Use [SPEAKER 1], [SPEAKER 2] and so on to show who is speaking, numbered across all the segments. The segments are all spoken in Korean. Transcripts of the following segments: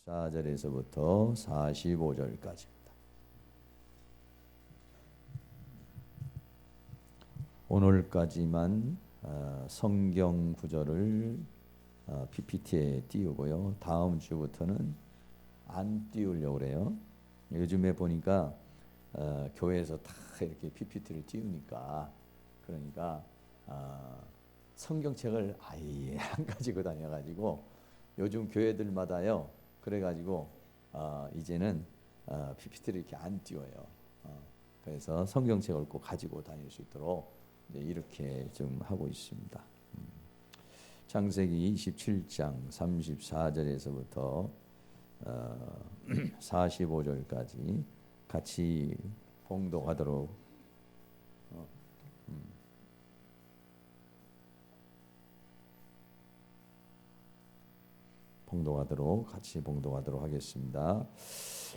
[SPEAKER 1] 34절에서부터 45절까지입니다. 오늘까지만 성경 구절을 PPT에 띄우고요. 다음 주부터는 안 띄우려고 그래요. 요즘에 보니까 교회에서 다 이렇게 PPT를 띄우니까 그러니까 성경책을 아예 안 가지고 다녀가지고 요즘 교회들마다요. 그래가지고 이제는 PPT를 이렇게 안 띄워요. 그래서 성경책을 꼭 가지고 다닐 수 있도록 이렇게 좀 하고 있습니다. 창세기 27장 34절에서부터 45절까지 같이 봉독하도록 같이 봉독하도록 하겠습니다.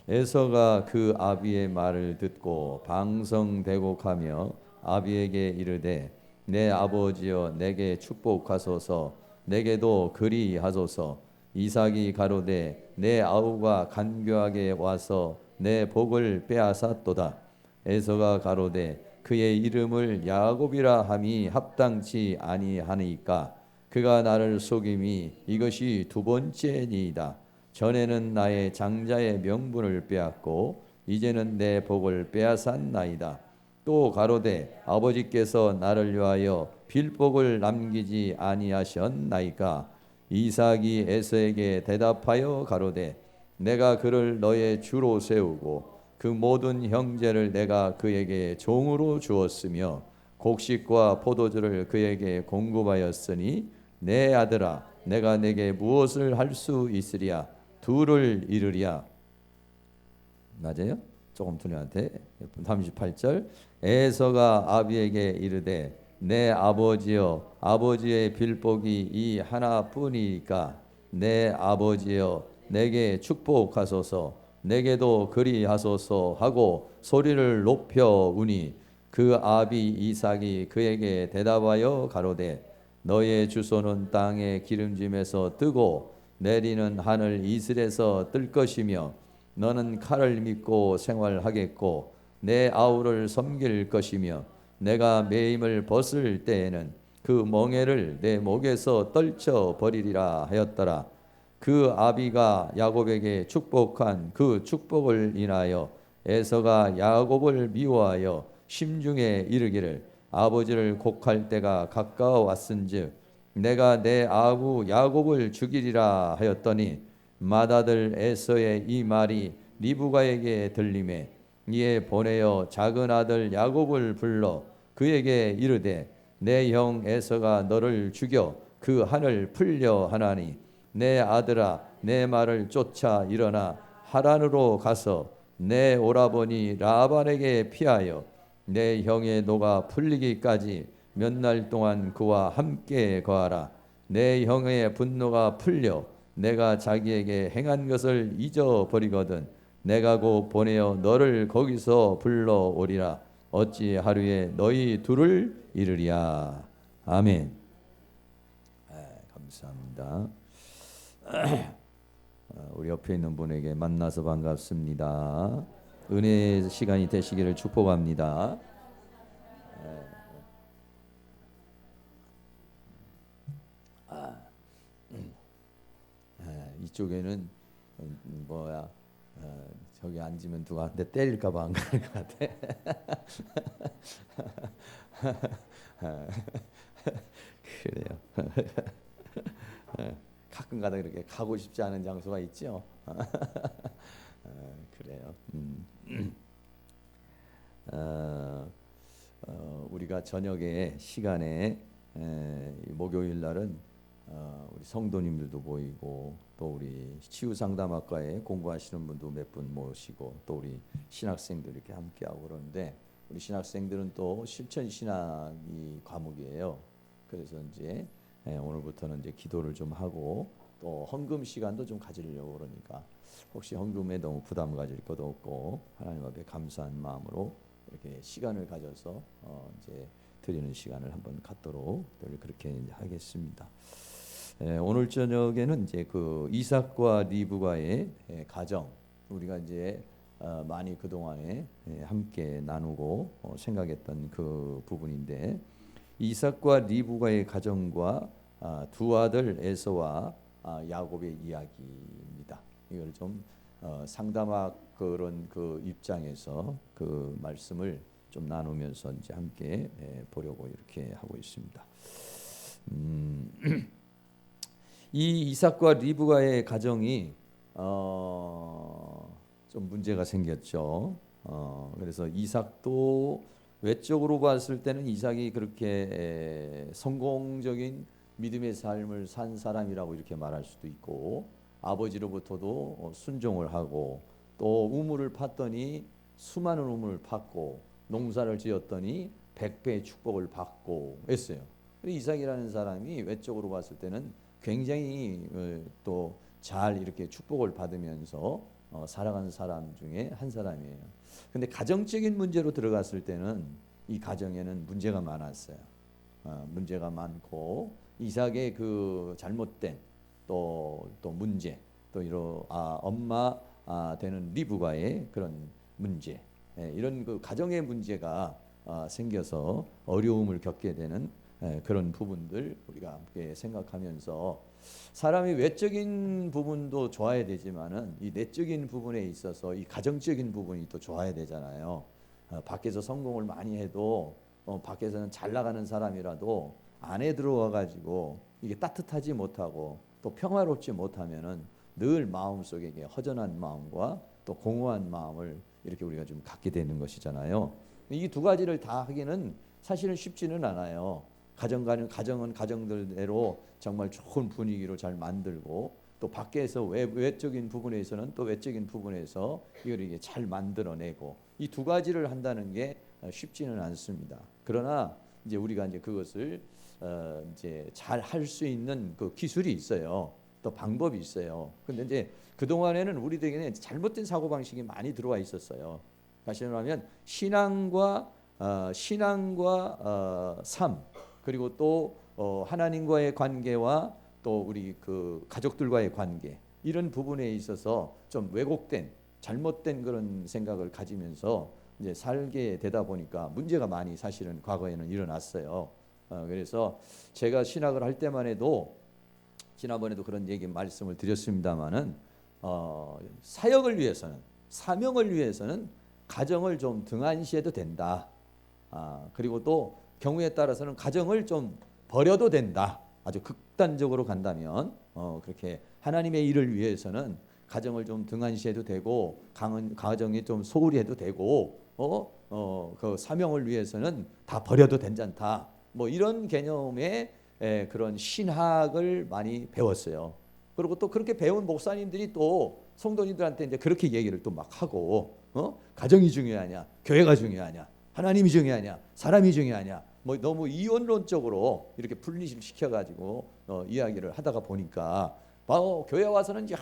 [SPEAKER 1] 에서가 그 아비의 말을 듣고 방성대곡하며 아비에게 이르되 내 아버지여 내게 축복하소서 내게도 그리하소서. 이삭이 가로되 내 아우가 간교하게 와서 내 복을 빼앗았도다. 에서가 가로되 그의 이름을 야곱이라 함이 합당치 아니하니까 그가 나를 속임이 이것이 두 번째니이다. 전에는 나의 장자의 명분을 빼앗고 이제는 내 복을 빼앗았나이다. 또 가로되 아버지께서 나를 위하여 빌복을 남기지 아니하셨나이까. 이삭이 에서에게 대답하여 가로되 내가 그를 너의 주로 세우고 그 모든 형제를 내가 그에게 종으로 주었으며 곡식과 포도주를 그에게 공급하였으니 내 아들아 내가 내게 무엇을 할 수 있으랴. 둘을 이루랴. 맞아요? 조금 틀렸는데 38절 에서가 아비에게 이르되 내 아버지여 아버지의 빌복이 이 하나뿐이니까 내 아버지여 내게 축복하소서 내게도 그리하소서 하고 소리를 높여 우니 그 아비 이삭이 그에게 대답하여 가로되 너의 주소는 땅의 기름짐에서 뜨고 내리는 하늘 이슬에서 뜰 것이며 너는 칼을 믿고 생활하겠고 내 아우를 섬길 것이며 내가 매임을 벗을 때에는 그 멍에를 내 목에서 떨쳐 버리리라 하였더라. 그 아비가 야곱에게 축복한 그 축복을 인하여 에서가 야곱을 미워하여 심중에 이르기를 아버지를 곡할 때가 가까워 왔은즉 내가 내 아우 야곱을 죽이리라 하였더니 맏아들 에서의 이 말이 리브가에게 들리매 이에 보내어 작은 아들 야곱을 불러 그에게 이르되 내 형 에서가 너를 죽여 그 한을 풀려 하나니 내 아들아 내 말을 쫓아 일어나 하란으로 가서 내 오라버니 라반에게 피하여 내 형의 노가 풀리기까지 몇 날 동안 그와 함께 거하라. 내 형의 분노가 풀려 내가 자기에게 행한 것을 잊어버리거든 내가 곧 보내어 너를 거기서 불러오리라. 어찌 하루에 너희 둘을 이루랴. 아멘. 감사합니다. 우리 옆에 있는 분에게 만나서 반갑습니다. 은혜의 시간이 되시기를 축복합니다. 이쪽에는 뭐야 저기 앉으면 누가 내 때릴까봐 안 가는 것 같아. 그래요. 가끔가다 그렇게 가고 싶지 않은 장소가 있죠. 그래요. 우리가 저녁에 시간에 목요일 날은 우리 성도님들도 모이고 또 우리 치유상담학과에 공부하시는 분도 몇 분 모시고 또 우리 신학생들 이렇게 함께하고 그러는데 우리 신학생들은 또 실천 신학이 과목이에요. 그래서 이제 오늘부터는 이제 기도를 좀 하고 또 헌금 시간도 좀 가지려고 그러니까 혹시 헌금에 너무 부담 가질 것도 없고 하나님 앞에 감사한 마음으로 이렇게 시간을 가져서 이제 드리는 시간을 한번 갖도록 그렇게 하겠습니다. 오늘 저녁에는 이제 그 이삭과 리브가의 가정, 우리가 이제 많이 그 동안에 함께 나누고 생각했던 그 부분인데, 이삭과 리브가의 가정과 두 아들 에서와 야곱의 이야기입니다. 이걸 좀 상담학 그런 그 입장에서 그 말씀을 좀 나누면서 이제 함께 보려고 이렇게 하고 있습니다. 이 이삭과 리브가의 가정이 좀 문제가 생겼죠. 그래서 이삭도 외적으로 봤을 때는 이삭이 그렇게 성공적인 믿음의 삶을 산 사람이라고 이렇게 말할 수도 있고, 아버지로부터도 순종을 하고, 또 우물을 팠더니 수많은 우물을 팠고, 농사를 지었더니 100배의 축복을 받고 했어요. 이삭이라는 사람이 외적으로 봤을 때는 굉장히 또 잘 이렇게 축복을 받으면서 살아가는 사람 중에 한 사람이에요. 근데 가정적인 문제로 들어갔을 때는 이 가정에는 문제가 많았어요. 문제가 많고, 이삭의 그 잘못된 또 문제, 또 이런 엄마 되는 리브가의 그런 문제, 이런 그 가정의 문제가 생겨서 어려움을 겪게 되는 그런 부분들 우리가 함께 생각하면서, 사람이 외적인 부분도 좋아야 되지만은 이 내적인 부분에 있어서 이 가정적인 부분이 또 좋아야 되잖아요. 밖에서 성공을 많이 해도 밖에서는 잘 나가는 사람이라도 안에 들어와 가지고 이게 따뜻하지 못하고 또 평화롭지 못하면은 늘 마음속에 허전한 마음과 또 공허한 마음을 이렇게 우리가 좀 갖게 되는 것이잖아요. 이 두 가지를 다 하기는 사실은 쉽지는 않아요. 가정은 가정들대로 정말 좋은 분위기로 잘 만들고, 또 밖에서 외적인 부분에서는 또 외적인 부분에서 이걸 이게 잘 만들어내고, 이 두 가지를 한다는 게 쉽지는 않습니다. 그러나 이제 우리가 이제 그것을 이제 잘 할 수 있는 그 기술이 있어요. 또 방법이 있어요. 근데 이제 그 동안에는 우리들에게는 잘못된 사고 방식이 많이 들어와 있었어요. 다시 말하면 신앙과 삶, 그리고 또 하나님과의 관계와 또 우리 그 가족들과의 관계, 이런 부분에 있어서 좀 왜곡된 잘못된 그런 생각을 가지면서 이제 살게 되다 보니까 문제가 많이 사실은 과거에는 일어났어요. 그래서 제가 신학을 할 때만 해도, 지난번에도 그런 얘기 말씀을 드렸습니다마는 사역을 위해서는, 사명을 위해서는 가정을 좀 등한시해도 된다. 그리고 또 경우에 따라서는 가정을 좀 버려도 된다. 아주 극단적으로 간다면 그렇게 하나님의 일을 위해서는 가정을 좀 등한시해도 되고, 가정이 좀 소홀히 해도 되고, 그 사명을 위해서는 다 버려도 괜찮다. 뭐 이런 개념의 그런 신학을 많이 배웠어요. 그리고 또 그렇게 배운 목사님들이 또 성도님들한테 이제 그렇게 얘기를 또 막 하고, 가정이 중요하냐, 교회가 중요하냐, 하나님이 중요하냐, 사람이 중요하냐, 뭐 너무 이원론적으로 이렇게 분리시켜 가지고 이야기를 하다가 보니까, 교회 와서는 이제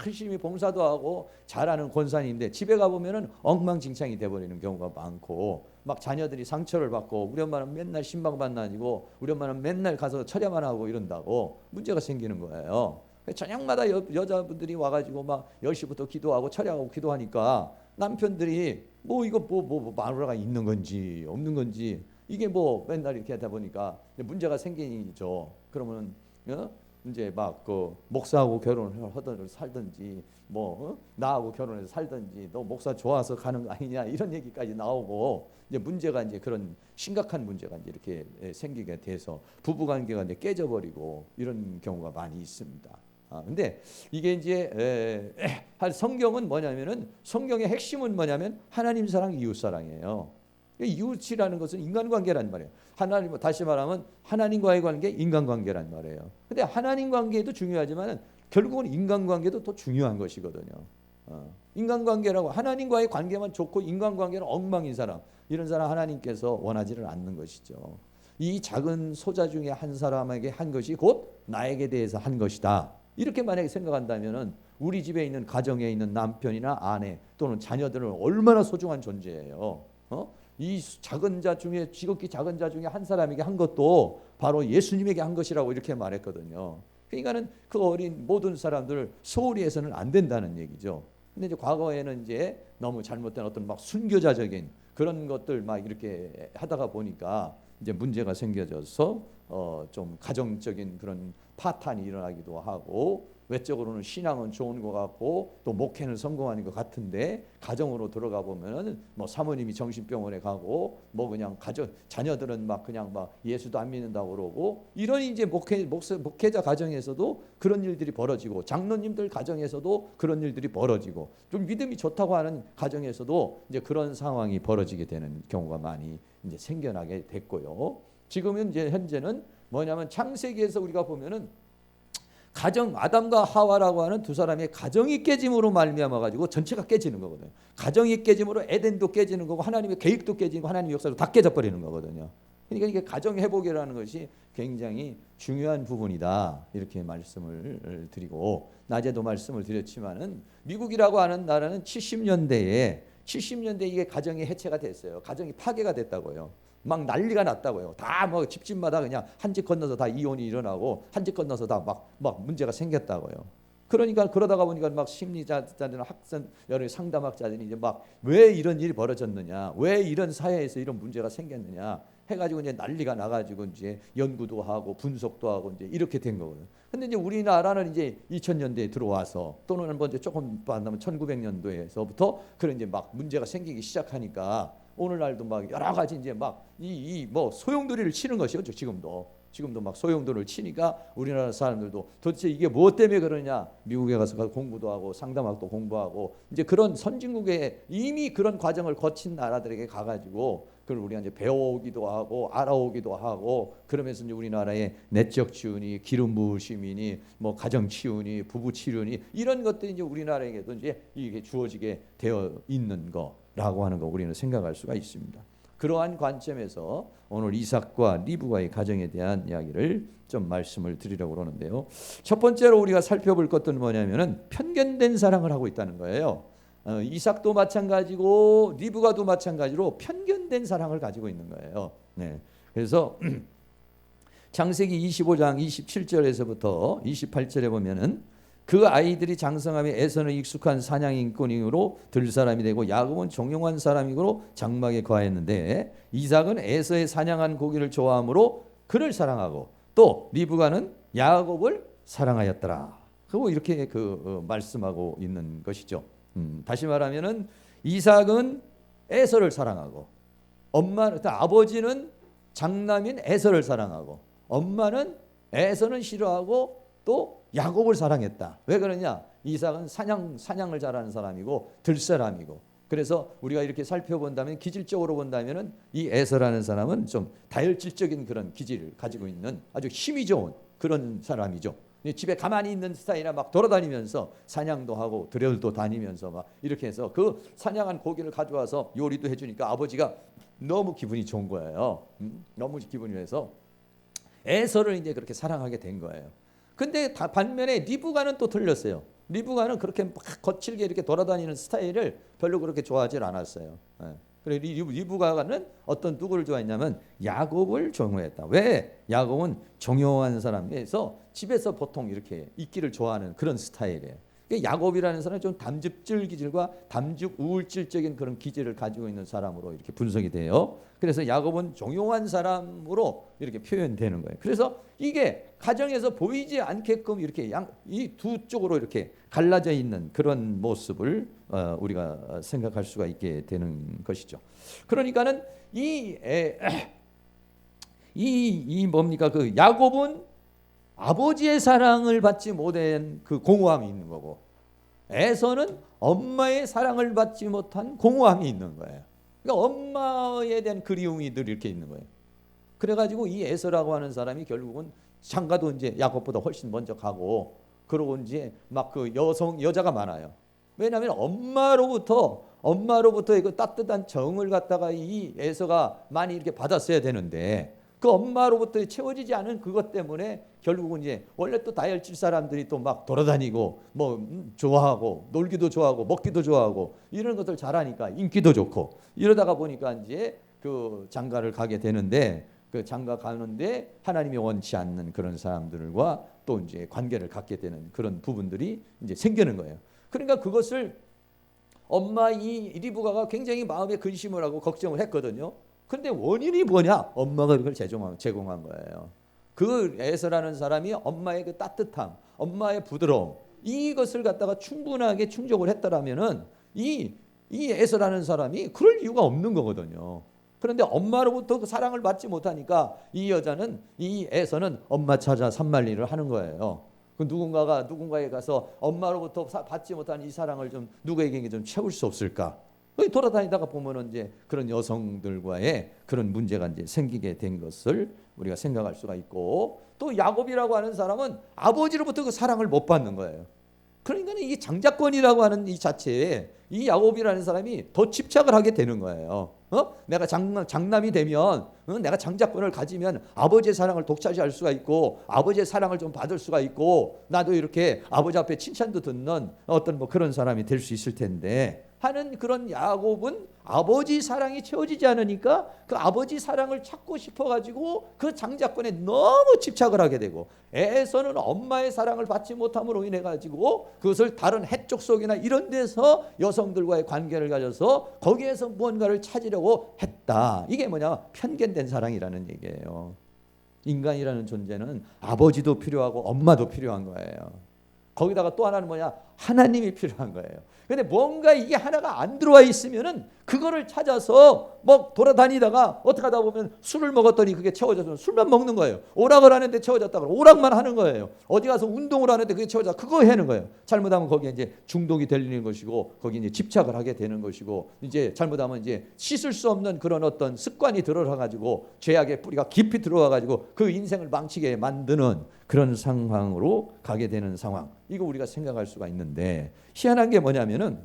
[SPEAKER 1] 열심히 봉사도 하고 잘하는 권사님인데 집에 가 보면은 엉망진창이 돼버리는 경우가 많고, 막 자녀들이 상처를 받고, 우리 엄마는 맨날 신방만 다니고 우리 엄마는 맨날 가서 철야만 하고 이런다고 문제가 생기는 거예요. 저녁마다 여자분들이 와가지고 막 10시부터 기도하고 철야하고 기도하니까 남편들이 뭐 이거 뭐 마누라가 있는 건지 없는 건지, 이게 뭐 맨날 이렇게 하다 보니까 문제가 생기죠. 그러면 이제 막 그 목사하고 결혼을 하든 살든지, 뭐 나하고 결혼해서 살든지, 너 목사 좋아서 가는 거 아니냐, 이런 얘기까지 나오고, 이제 문제가 이제 그런 심각한 문제가 이제 이렇게 생기게 돼서 부부관계가 이제 깨져버리고 이런 경우가 많이 있습니다. 근데 이게 이제 성경은 뭐냐면은, 성경의 핵심은 뭐냐면 하나님 사랑, 이웃 사랑이에요. 이웃이라는 것은 인간관계란 말이에요. 하나님, 다시 말하면 하나님과의 관계, 인간관계란 말이에요. 근데 하나님 관계도 중요하지만 결국은 인간관계도 더 중요한 것이거든요. 인간관계라고 하나님과의 관계만 좋고 인간관계는 엉망인 사람, 이런 사람 하나님께서 원하지를 않는 것이죠. 이 작은 소자 중에 한 사람에게 한 것이 곧 나에게 대해서 한 것이다. 이렇게 만약에 생각한다면은 우리 집에 있는 가정에 있는 남편이나 아내 또는 자녀들은 얼마나 소중한 존재예요. 이 작은 자 중에, 지극히 작은 자 중에 한 사람에게 한 것도 바로 예수님에게 한 것이라고 이렇게 말했거든요. 그러니까는 그 어린 모든 사람들을 소홀히 해서는 안 된다는 얘기죠. 근데 이제 과거에는 이제 너무 잘못된 어떤 막 순교자적인 그런 것들 막 이렇게 하다가 보니까 이제 문제가 생겨져서 좀 가정적인 그런 파탄이 일어나기도 하고, 외적으로는 신앙은 좋은 것 같고 또 목회는 성공하는 것 같은데 가정으로 들어가 보면은 뭐 사모님이 정신병원에 가고 뭐 그냥 가정 자녀들은 막 그냥 막 예수도 안 믿는다고 그러고, 이런 이제 목회자 가정에서도 그런 일들이 벌어지고, 장로님들 가정에서도 그런 일들이 벌어지고, 좀 믿음이 좋다고 하는 가정에서도 이제 그런 상황이 벌어지게 되는 경우가 많이 이제 생겨나게 됐고요. 지금은 이제 현재는 뭐냐면 창세기에서 우리가 보면은 가정, 아담과 하와라고 하는 두 사람의 가정이 깨짐으로 말미암아 가지고 전체가 깨지는 거거든요. 가정이 깨짐으로 에덴도 깨지는 거고 하나님의 계획도 깨지고 하나님의 역사도 다 깨져버리는 거거든요. 그러니까 이게 가정 회복이라는 것이 굉장히 중요한 부분이다, 이렇게 말씀을 드리고, 낮에도 말씀을 드렸지만은 미국이라고 하는 나라는 70년대에 이게 가정이 해체가 됐어요. 가정이 파괴가 됐다고요. 막 난리가 났다고요. 다 뭐 집집마다 그냥 한 집 건너서 다 이혼이 일어나고 한 집 건너서 다 막 문제가 생겼다고요. 그러니까 그러다가 보니까 막 심리자들이나 학생 여러 상담학자들이 이제 막 왜 이런 일이 벌어졌느냐, 왜 이런 사회에서 이런 문제가 생겼느냐 해가지고 이제 난리가 나가지고 이제 연구도 하고 분석도 하고 이제 이렇게 된 거거든요. 근데 이제 우리나라는 이제 2000년대에 들어와서, 또는 먼저 조금 만나면 1900년도에서부터 그런 이제 막 문제가 생기기 시작하니까 오늘날도 막 여러 가지 이제 막 이 뭐 소용돌이를 치는 것이죠. 지금도 막 소용돌이를 치니까 우리나라 사람들도 도대체 이게 무엇 때문에 그러냐, 미국에 가서 공부도 하고 상담학도 공부하고 이제 그런 선진국에 이미 그런 과정을 거친 나라들에게 가가지고 그걸 우리가 이제 배워오기도 하고 알아오기도 하고, 그러면서 이제 우리나라의 내적 치유니 기름 부으심이니 뭐 가정 치유니 부부 치료니 이런 것들이 이제 우리나라에게도 이제 이게 주어지게 되어 있는 거라고 하는 거 우리는 생각할 수가 있습니다. 그러한 관점에서 오늘 이삭과 리브가의 가정에 대한 이야기를 좀 말씀을 드리려고 그러는데요. 첫 번째로 우리가 살펴볼 것은 뭐냐면은 편견된 사랑을 하고 있다는 거예요. 이삭도 마찬가지고 리브가도 마찬가지로 편견된 사랑을 가지고 있는 거예요. 네. 그래서 창세기 25장 27절에서부터 28절에 보면은 그 아이들이 장성함에 에서는 익숙한 사냥꾼이므로 들사람이 되고 야곱은 종용한 사람이므로 장막에 거하였는데, 이삭은 에서의 사냥한 고기를 좋아하므로 그를 사랑하고 또 리브가는 야곱을 사랑하였더라. 그리고 이렇게 말씀하고 있는 것이죠. 다시 말하면은 이삭은 에서를 사랑하고, 아버지는 장남인 에서를 사랑하고, 엄마는 에서는 싫어하고 또 야곱을 사랑했다. 왜 그러냐? 이삭은 사냥을 잘하는 사람이고 들사람이고, 그래서 우리가 이렇게 살펴본다면 기질적으로 본다면은 이 에서라는 사람은 좀 다혈질적인 그런 기질을 가지고 있는 아주 힘이 좋은 그런 사람이죠. 집에 가만히 있는 스타일이나 막 돌아다니면서 사냥도 하고 들여도 다니면서 막 이렇게 해서 그 사냥한 고기를 가져와서 요리도 해주니까 아버지가 너무 기분이 좋은 거예요. 너무 기분이 해서 에서를 이제 그렇게 사랑하게 된 거예요. 근데 반면에 리브가는 또 틀렸어요. 리브가는 그렇게 막 거칠게 이렇게 돌아다니는 스타일을 별로 그렇게 좋아하지 않았어요. 그래 리브가는 누구를 좋아했냐면 야곱을 좋아했다. 왜? 야곱은 정용한 사람에서 집에서 보통 이렇게 있기를 좋아하는 그런 스타일이에요. 야곱이라는 사람은 좀 담즙질 기질과 담즙 우울질적인 그런 기질을 가지고 있는 사람으로 이렇게 분석이 돼요. 그래서 야곱은 종용한 사람으로 이렇게 표현되는 거예요. 그래서 이게 가정에서 보이지 않게끔 이렇게 이 두 쪽으로 이렇게 갈라져 있는 그런 모습을 우리가 생각할 수가 있게 되는 것이죠. 그러니까는 뭡니까? 그 야곱은 아버지의 사랑을 받지 못한 그 공허함이 있는 거고, 에서는 엄마의 사랑을 받지 못한 공허함이 있는 거예요. 그러니까 엄마에 대한 그리움이 늘 이렇게 있는 거예요. 그래가지고 이 에서라고 하는 사람이 결국은 장가도 이제 야곱보다 훨씬 먼저 가고, 그러고 이제 막 그 여자가 많아요. 왜냐하면 엄마로부터 이거 따뜻한 정을 갖다가 이 에서가 많이 이렇게 받았어야 되는데, 그 엄마로부터 채워지지 않은 그것 때문에 결국은 이제 원래 또 다혈질 사람들이 또 막 돌아다니고 뭐 좋아하고 놀기도 좋아하고 먹기도 좋아하고 이런 것들 잘하니까 인기도 좋고, 이러다가 보니까 이제 그 장가를 가게 되는데, 그 장가 가는데 하나님이 원치 않는 그런 사람들과 또 이제 관계를 갖게 되는 그런 부분들이 이제 생기는 거예요. 그러니까 그것을 엄마 이 리브가가 굉장히 마음에 근심을 하고 걱정을 했거든요. 그런데 원인이 뭐냐? 엄마가 그걸 제공한 거예요. 그 에서라는 사람이 엄마의 그 따뜻함, 엄마의 부드러움, 이것을 갖다가 충분하게 충족을 했더라면은 이 에서라는 사람이 그럴 이유가 없는 거거든요. 그런데 엄마로부터 그 사랑을 받지 못하니까 이 여자는, 이 에서는 엄마 찾아 산말리를 하는 거예요. 그 누군가에 가서 엄마로부터 받지 못한 이 사랑을 좀 누구에게 좀 채울 수 없을까? 돌아다니다가 보면은 이제 그런 여성들과의 그런 문제가 이제 생기게 된 것을 우리가 생각할 수가 있고, 또 야곱이라고 하는 사람은 아버지로부터 그 사랑을 못 받는 거예요. 그러니까 이 장자권이라고 하는 이 자체에 이 야곱이라는 사람이 더 집착을 하게 되는 거예요. 내가 장남이 되면, 내가 장자권을 가지면 아버지의 사랑을 독차지할 수가 있고 아버지의 사랑을 좀 받을 수가 있고 나도 이렇게 아버지 앞에 칭찬도 듣는 어떤 뭐 그런 사람이 될 수 있을 텐데 하는 그런 야곱은 아버지 사랑이 채워지지 않으니까 그 아버지 사랑을 찾고 싶어가지고 그 장자권에 너무 집착을 하게 되고, 에서는 엄마의 사랑을 받지 못함으로 인해 가지고 그것을 다른 해쪽 속이나 이런 데서 여성들과의 관계를 가져서 거기에서 무언가를 찾으려고 했다. 이게 뭐냐? 편견된 사랑이라는 얘기예요. 인간이라는 존재는 아버지도 필요하고 엄마도 필요한 거예요. 거기다가 또 하나는 뭐냐? 하나님이 필요한 거예요. 근데 뭔가 이게 하나가 안 들어와 있으면은 그거를 찾아서 뭐 돌아다니다가 어떻게 하다 보면 술을 먹었더니 그게 채워져서 술만 먹는 거예요. 오락을 하는데 채워졌다고 오락만 하는 거예요. 어디 가서 운동을 하는데 그게 채워져 그거 하는 거예요. 잘못하면 거기에 이제 중독이 되는 것이고 거기에 이제 집착을 하게 되는 것이고, 이제 잘못하면 이제 씻을 수 없는 그런 어떤 습관이 들어가 가지고 죄악의 뿌리가 깊이 들어와 가지고 그 인생을 망치게 만드는 그런 상황으로 가게 되는 상황. 이거 우리가 생각할 수가 있는데, 희한한 게 뭐냐면은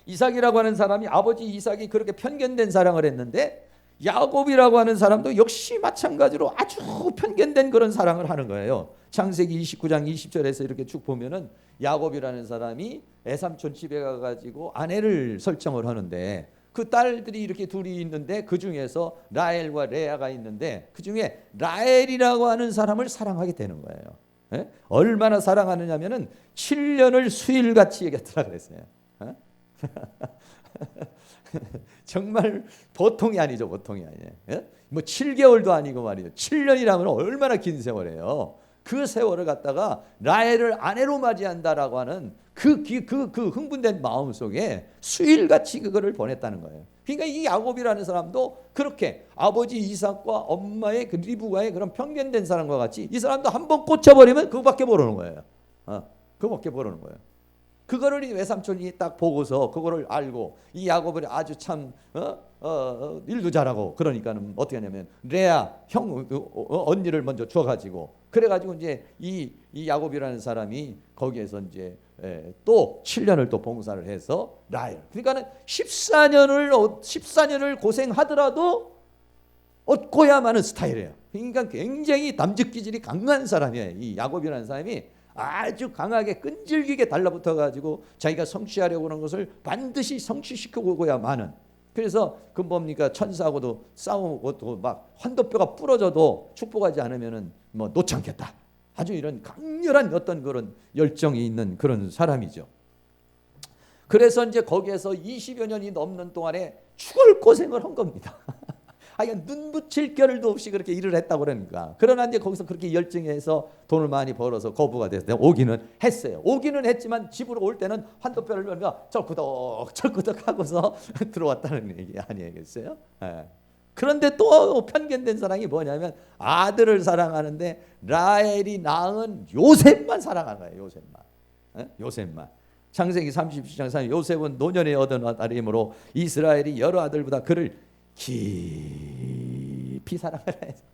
[SPEAKER 1] 이삭이라고 하는 사람이 아버지 이삭이 그렇게 편견된 사랑을 했는데 야곱이라고 하는 사람도 역시 마찬가지로 아주 편견된 그런 사랑을 하는 거예요. 창세기 29장 20절에서 이렇게 쭉 보면은 야곱이라는 사람이 애삼촌 집에 가가지고 아내를 설정을 하는데 그 딸들이 이렇게 둘이 있는데 그 중에서 라헬과 레아가 있는데 그 중에 라헬이라고 하는 사람을 사랑하게 되는 거예요. 예? 얼마나 사랑하느냐면은 7년을 수일같이 얘기했더라 그랬어요. 정말 보통이 아니죠. 보통이 아니에요. 예? 뭐 7개월도 아니고 말이죠. 7년이라면 얼마나 긴 세월이에요. 그 세월을 갖다가 라헬을 아내로 맞이한다라고 하는 그 흥분된 마음 속에 수일같이 그거를 보냈다는 거예요. 그러니까 이 야곱이라는 사람도 그렇게 아버지 이삭과 엄마의 그 리브가의 그런 편견된 사람과 같이 이 사람도 한번 꽂혀버리면 그거밖에 모르는 거예요. 그거밖에 모르는 거예요. 그거를 이 외삼촌이 딱 보고서 그거를 알고 이 야곱을 아주 참 일도 잘하고, 그러니까는 어떻게 하냐면 레아 언니를 먼저 줘가지고, 그래가지고 이제 이 야곱이라는 사람이 거기에서 이제 또 7년을 또 봉사를 해서 라헬, 그러니까는 14년을 고생하더라도 얻고야만은 스타일이에요. 그러니까 굉장히 담즙 기질이 강한 사람이에요. 이 야곱이라는 사람이 아주 강하게 끈질기게 달라붙어 가지고 자기가 성취하려고 하는 것을 반드시 성취시켜보고야만은, 그래서 그 뭡니까 천사하고도 싸우고 막 환도뼈가 부러져도 축복하지 않으면은 뭐 놓지 않겠다. 아주 이런 강렬한 어떤 그런 열정이 있는 그런 사람이죠. 그래서 이제 거기에서 20여 년이 넘는 동안에 죽을 고생을 한 겁니다. 눈 붙일 겨를도 없이 그렇게 일을 했다고 그러니까. 그러나 이제 거기서 그렇게 열정해서 돈을 많이 벌어서 거부가 돼서 오기는 했어요. 오기는 했지만 집으로 올 때는 환도뼈를 그러니까 철구덕 하고서 들어왔다는 얘기 아니겠어요? 네. 그런데 또 편견된 사랑이 뭐냐면 아들을 사랑하는데 라헬이 낳은 요셉만 사랑하는 거예요. 요셉만. 네? 요셉만. 창세기 37장 3 요셉은 노년에 얻은 아들이므로 이스라엘이 여러 아들보다 그를 깊이 사랑을 해서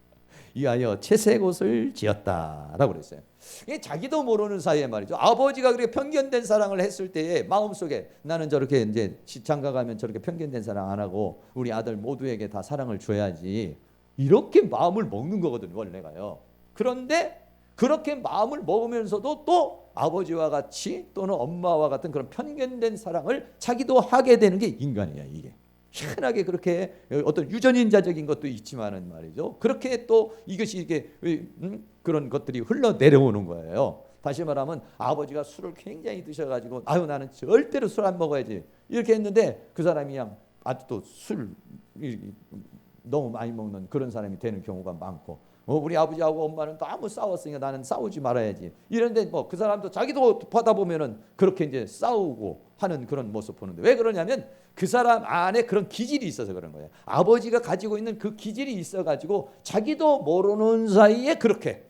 [SPEAKER 1] 위하여 채색옷을 지었다라고 그랬어요. 이게 자기도 모르는 사이에 말이죠. 아버지가 그렇게 편견된 사랑을 했을 때에 마음속에 나는 저렇게 이제 장가 가면 저렇게 편견된 사랑 안 하고 우리 아들 모두에게 다 사랑을 줘야지, 이렇게 마음을 먹는 거거든요, 원래가요. 그런데 그렇게 마음을 먹으면서도 또 아버지와 같이 또는 엄마와 같은 그런 편견된 사랑을 자기도 하게 되는 게 인간이야, 이게. 희한하게 그렇게 어떤 유전인자적인 것도 있지만은 말이죠. 그렇게 또 이것이 이게 그런 것들이 흘러 내려오는 거예요. 다시 말하면 아버지가 술을 굉장히 드셔가지고 아유 나는 절대로 술 안 먹어야지 이렇게 했는데 그 사람이 그냥 아직도 술 너무 많이 먹는 그런 사람이 되는 경우가 많고 우리 아버지하고 엄마는 너무 싸웠으니까 나는 싸우지 말아야지 이런데 뭐 그 사람도 자기도 보다 보면은 그렇게 이제 싸우고 하는 그런 모습 보는데 왜 그러냐면 그 사람 안에 그런 기질이 있어서 그런 거예요. 아버지가 가지고 있는 그 기질이 있어가지고 자기도 모르는 사이에 그렇게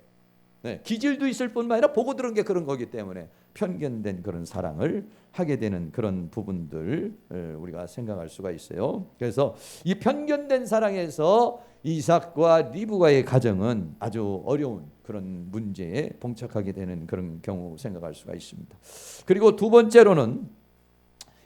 [SPEAKER 1] 기질도 있을 뿐만 아니라 보고 들은 게 그런 거기 때문에 편견된 그런 사랑을 하게 되는 그런 부분들 우리가 생각할 수가 있어요. 그래서 이 편견된 사랑에서 이삭과 리브가의 가정은 아주 어려운 그런 문제에 봉착하게 되는 그런 경우 생각할 수가 있습니다. 그리고 두 번째로는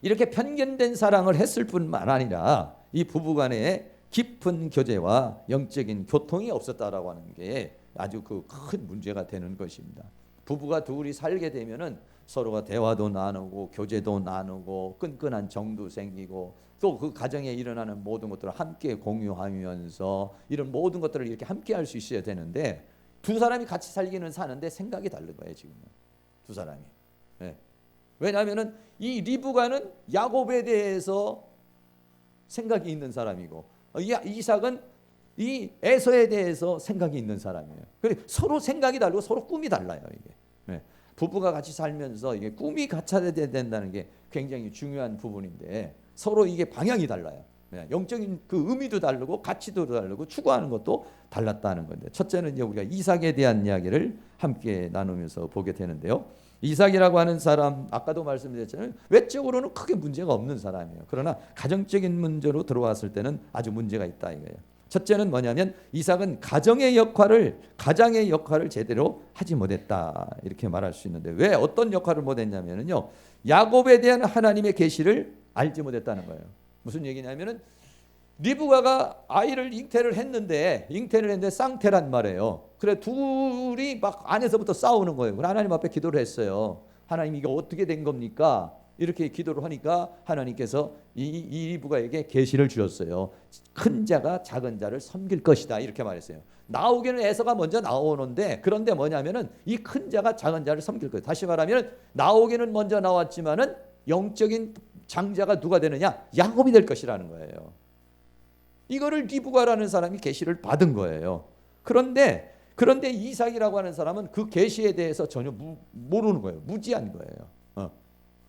[SPEAKER 1] 이렇게 편견된 사랑을 했을 뿐만 아니라 이 부부간에 깊은 교제와 영적인 교통이 없었다라고 하는 게 아주 그 큰 문제가 되는 것입니다. 부부가 둘이 살게 되면은 서로가 대화도 나누고 교제도 나누고 끈끈한 정도 생기고 또 그 가정에 일어나는 모든 것들을 함께 공유하면서 이런 모든 것들을 이렇게 함께 할 수 있어야 되는데 두 사람이 같이 살기는 사는데 생각이 다른 거예요. 지금 두 사람이. 왜냐하면은 이 리브가는 야곱에 대해서 생각이 있는 사람이고 이삭은 이 에서에 대해서 생각이 있는 사람이에요. 그래서 서로 생각이 다르고 서로 꿈이 달라요. 이게 부부가 같이 살면서 이게 꿈이 같아야 된다는 게 굉장히 중요한 부분인데 서로 이게 방향이 달라요. 영적인 그 의미도 다르고 가치도 다르고 추구하는 것도 달랐다는 건데 첫째는 이제 우리가 이삭에 대한 이야기를 함께 나누면서 보게 되는데요. 이삭이라고 하는 사람 아까도 말씀드렸잖아요. 외적으로는 크게 문제가 없는 사람이에요. 그러나 가정적인 문제로 들어왔을 때는 아주 문제가 있다 이거예요. 첫째는 뭐냐면 이삭은 가장의 역할을 제대로 하지 못했다 이렇게 말할 수 있는데 왜 어떤 역할을 못했냐면요 야곱에 대한 하나님의 계시를 알지 못했다는 거예요. 무슨 얘기냐면은 리브가가 아이를 잉태를 했는데 쌍태란 말이에요. 그래 둘이 막 안에서부터 싸우는 거예요. 그래 하나님 앞에 기도를 했어요. 하나님 이거 어떻게 된 겁니까? 이렇게 기도를 하니까 하나님께서 이 리브가에게 계시를 주셨어요. 큰 자가 작은 자를 섬길 것이다 이렇게 말했어요. 나오기는 에서가 먼저 나오는데 그런데 뭐냐면은 이 큰 자가 작은 자를 섬길 거예요. 다시 말하면 나오기는 먼저 나왔지만은 영적인 장자가 누가 되느냐? 야곱이 될 것이라는 거예요. 이거를 리브가라는 사람이 계시를 받은 거예요. 그런데 이삭이라고 하는 사람은 그 계시에 대해서 전혀 모르는 거예요. 무지한 거예요.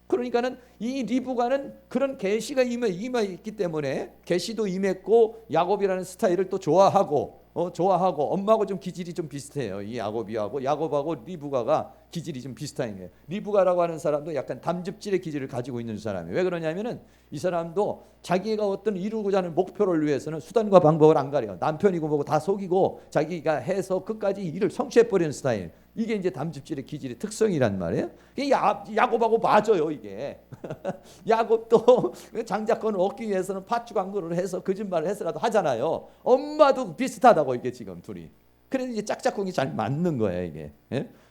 [SPEAKER 1] 그러니까는 이 리브가는 그런 계시가 임했기 때문에 계시도 임했고 야곱이라는 스타일을 또 좋아하고 엄마하고 좀 기질이 좀 비슷해요. 이 야곱하고 리브가가 기질이 좀 비슷한 거예요. 리브가라고 하는 사람도 약간 담즙질의 기질을 가지고 있는 사람이에요. 왜 그러냐면은 이 사람도 자기가 어떤 이루고자 하는 목표를 위해서는 수단과 방법을 안 가려요. 남편이고 뭐고 다 속이고 자기가 해서 끝까지 일을 성취해버리는 스타일. 이게 이제 담즙질의 기질의 특성이란 말이에요. 이게 야곱하고 맞아요 이게. 야곱도 장자권을 얻기 위해서는 파추 광고를 해서 거짓말을 해서라도 하잖아요. 엄마도 비슷하다고 이게 지금 둘이. 그래서 이제 짝짝꿍이 잘 맞는 거예요 이게.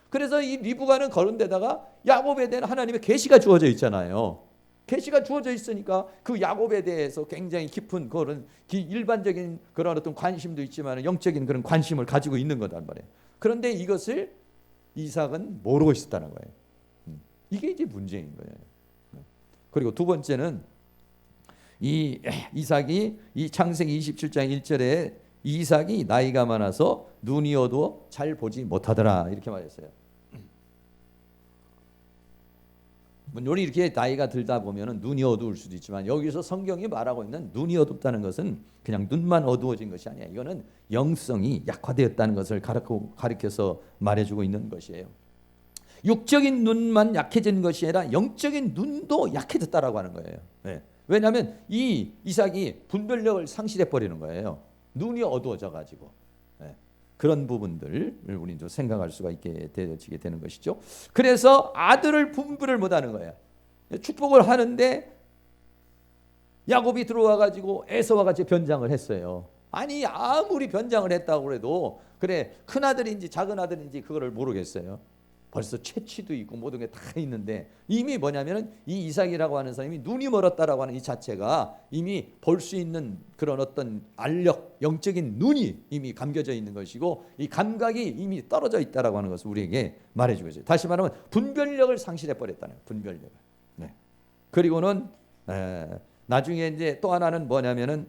[SPEAKER 1] 그래서 이 리브가는 그런 데다가 야곱에 대한 하나님의 계시가 주어져 있잖아요. 계시가 주어져 있으니까 그 야곱에 대해서 굉장히 깊은 그런 일반적인 그런 어떤 관심도 있지만 영적인 그런 관심을 가지고 있는 거단 말이에요. 그런데 이것을 이삭은 모르고 있었다는 거예요. 이게 이제 문제인 거예요. 그리고 두 번째는 이 이삭이 이 창세기 27장 1절에 이삭이 나이가 많아서 눈이 어두워 잘 보지 못하더라 이렇게 말했어요. 물론 이렇게 나이가 들다 보면 눈이 어두울 수도 있지만 여기서 성경이 말하고 있는 눈이 어둡다는 것은 그냥 눈만 어두워진 것이 아니야. 이거는 영성이 약화되었다는 것을 가르쳐서 말해주고 있는 것이에요. 육적인 눈만 약해진 것이 아니라 영적인 눈도 약해졌다라고 하는 거예요. 왜냐하면 이 이삭이 분별력을 상실해 버리는 거예요. 눈이 어두워져 가지고. 그런 부분들을 우리는 좀 생각할 수가 있게 되어지게 되는 것이죠. 그래서 아들을 분별을 못하는 거예요. 축복을 하는데 야곱이 들어와 가지고 에서와 같이 변장을 했어요. 아니 아무리 변장을 했다고 그래도 그래 큰 아들인지 작은 아들인지 그거를 모르겠어요. 벌써 채취도 있고 모든 게 다 있는데 이미 뭐냐면은 이 이삭이라고 하는 사람이 눈이 멀었다라고 하는 이 자체가 이미 볼 수 있는 그런 어떤 알력, 영적인 눈이 이미 감겨져 있는 것이고 이 감각이 이미 떨어져 있다라고 하는 것을 우리에게 말해주고 있어요. 다시 말하면 분별력을 상실해 버렸다는 거예요. 분별력을. 네. 그리고는 나중에 이제 또 하나는 뭐냐면은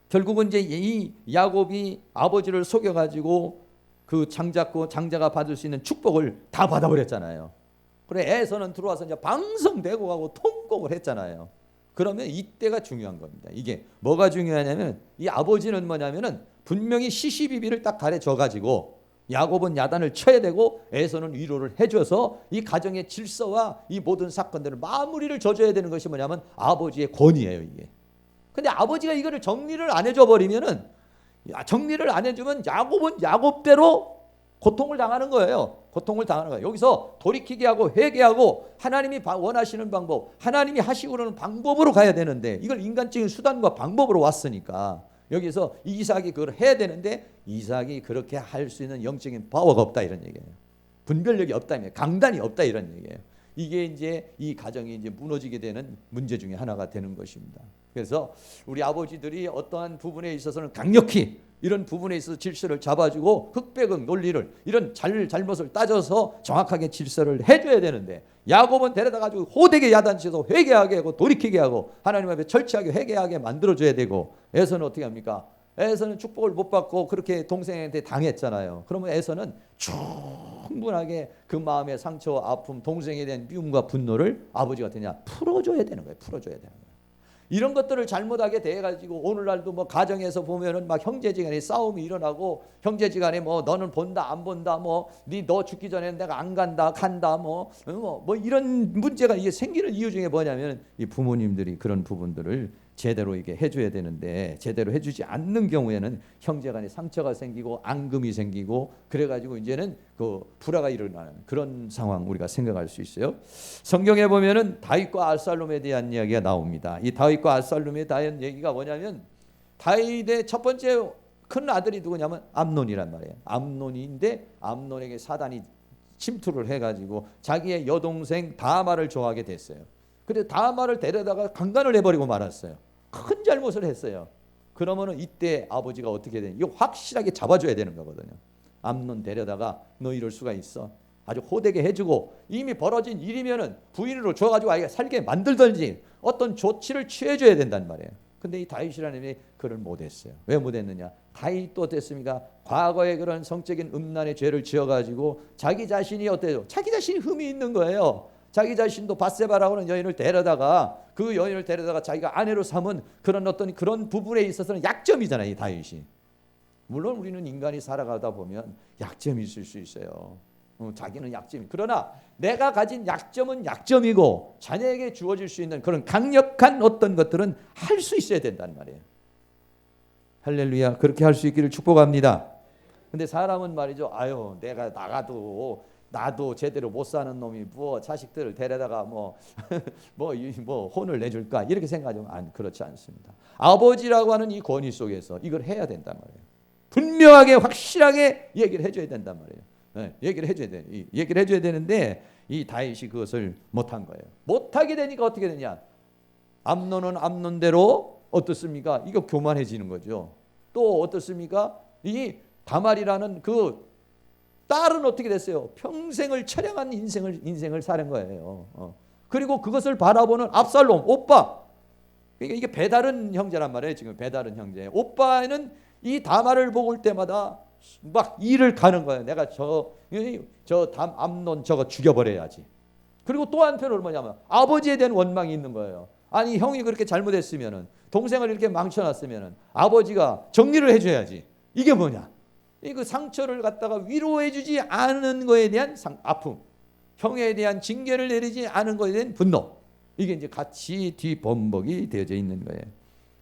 [SPEAKER 1] 결국은 이제 이 야곱이 아버지를 속여가지고 그 장자가 받을 수 있는 축복을 다 받아버렸잖아요. 그래 에서는 들어와서 이제 방성대고 가고 통곡을 했잖아요. 그러면 이때가 중요한 겁니다. 이게 뭐가 중요하냐면 이 아버지는 뭐냐면은 분명히 시시비비를 딱 가르쳐 가지고 야곱은 야단을 쳐야 되고 에서는 위로를 해줘서 이 가정의 질서와 이 모든 사건들을 마무리를 져줘야 되는 것이 뭐냐면 아버지의 권위예요 이게. 근데 아버지가 이거를 정리를 안 해줘 버리면은 정리를 안 해주면 야곱은 야곱대로 고통을 당하는 거예요. 고통을 당하는 거예요. 여기서 돌이키게 하고 회개하고 하나님이 원하시는 방법, 하나님이 하시고 그러는 방법으로 가야 되는데 이걸 인간적인 수단과 방법으로 왔으니까 여기서 이삭이 그걸 해야 되는데 이삭이 그렇게 할 수 있는 영적인 파워가 없다 이런 얘기예요. 분별력이 없다, 강단이 없다 이런 얘기예요. 이게 이제 이 가정이 이제 무너지게 되는 문제 중에 하나가 되는 것입니다. 그래서 우리 아버지들이 어떠한 부분에 있어서는 강력히 이런 부분에 있어서 질서를 잡아주고 흑백은 논리를 이런 잘못을 따져서 정확하게 질서를 해줘야 되는데 야곱은 데려다 가지고 호되게 야단쳐서 회개하게 하고 돌이키게 하고 하나님 앞에 철저하게 회개하게 만들어줘야 되고 에서는 어떻게 합니까? 에서는 축복을 못 받고 그렇게 동생한테 당했잖아요. 그러면 에서는 충분하게 그 마음의 상처와 아픔, 동생에 대한 미움과 분노를 아버지가 되냐 풀어줘야 되는 거예요. 풀어줘야 되는 거예요. 이런 것들을 잘못하게 돼가지고 오늘날도 뭐 가정에서 보면은 막 형제지간에 싸움이 일어나고 형제지간에 뭐 너는 본다 안 본다 뭐 너 죽기 전에 내가 안 간다 간다 뭐 이런 문제가 이게 생기는 이유 중에 뭐냐면 이 부모님들이 그런 부분들을 제대로 이게 해줘야 되는데 제대로 해주지 않는 경우에는 형제간에 상처가 생기고 앙금이 생기고 그래가지고 이제는 그 불화가 일어나는 그런 상황 우리가 생각할 수 있어요. 성경에 보면은 다윗과 압살롬에 대한 이야기가 나옵니다. 이 다윗과 압살롬에 대한 얘기가 뭐냐면 다윗의 첫 번째 큰 아들이 누구냐면 암논이란 말이에요. 암논인데 암논에게 사단이 침투를 해가지고 자기의 여동생 다말을 좋아하게 됐어요. 그래서 다말을 데려다가 강간을 해버리고 말았어요. 큰 잘못을 했어요. 그러면은 이때 아버지가 어떻게 되냐? 이거 확실하게 잡아줘야 되는 거거든요. 암논 데려다가 너 이럴 수가 있어. 아주 호되게 해주고 이미 벌어진 일이면은 부인으로 줘가지고 아이가 살게 만들든지 어떤 조치를 취해줘야 된단 말이에요. 근데 이 다윗이라는 놈이 그걸 못했어요. 왜 못했느냐? 다윗도 어땠습니까? 과거에 그런 성적인 음란의 죄를 지어가지고 자기 자신이 어때요? 자기 자신이 흠이 있는 거예요. 자기 자신도 밧세바라고 하는 여인을 데려다가 그 여인을 데려다가 자기가 아내로 삼은 그런 어떤 그런 부분에 있어서는 약점이잖아요. 이 다윗이. 물론 우리는 인간이 살아가다 보면 약점이 있을 수 있어요. 자기는 약점이. 그러나 내가 가진 약점은 약점이고 자녀에게 주어질 수 있는 그런 강력한 어떤 것들은 할 수 있어야 된다는 말이에요. 할렐루야. 그렇게 할 수 있기를 축복합니다. 근데 사람은 말이죠. 아유 내가 나도 제대로 못 사는 놈이 뭐 자식들을 데려다가 뭐 혼을 내줄까 이렇게 생각하면 그렇지 않습니다. 아버지라고 하는 이 권위 속에서 이걸 해야 된단 말이에요. 분명하게 확실하게 얘기를 해줘야 된단 말이에요. 네, 얘기를 해줘야 되는데 이 다윗이 그것을 못한 거예요. 못하게 되니까 어떻게 되냐? 암논은 암논대로 어떻습니까? 이거 교만해지는 거죠. 또 어떻습니까? 이 다말이라는 그 딸은 어떻게 됐어요? 평생을 처량한 인생을 사는 거예요. 그리고 그것을 바라보는 압살롬 오빠. 그러니까 이게 배다른 형제란 말이에요. 지금 배다른 형제. 오빠는 이 다말을 볼 때마다 막 일을 가는 거예요. 내가 저 암논 저거 죽여버려야지. 그리고 또 한편으로 뭐냐면 아버지에 대한 원망이 있는 거예요. 아니 형이 그렇게 잘못했으면은 동생을 이렇게 망쳐놨으면은 아버지가 정리를 해줘야지. 이게 뭐냐? 그 상처를 갖다가 위로해주지 않은 거에 대한 아픔, 형에 대한 징계를 내리지 않은 거에 대한 분노, 이게 이제 같이 뒤범벅이 되어져 있는 거예요.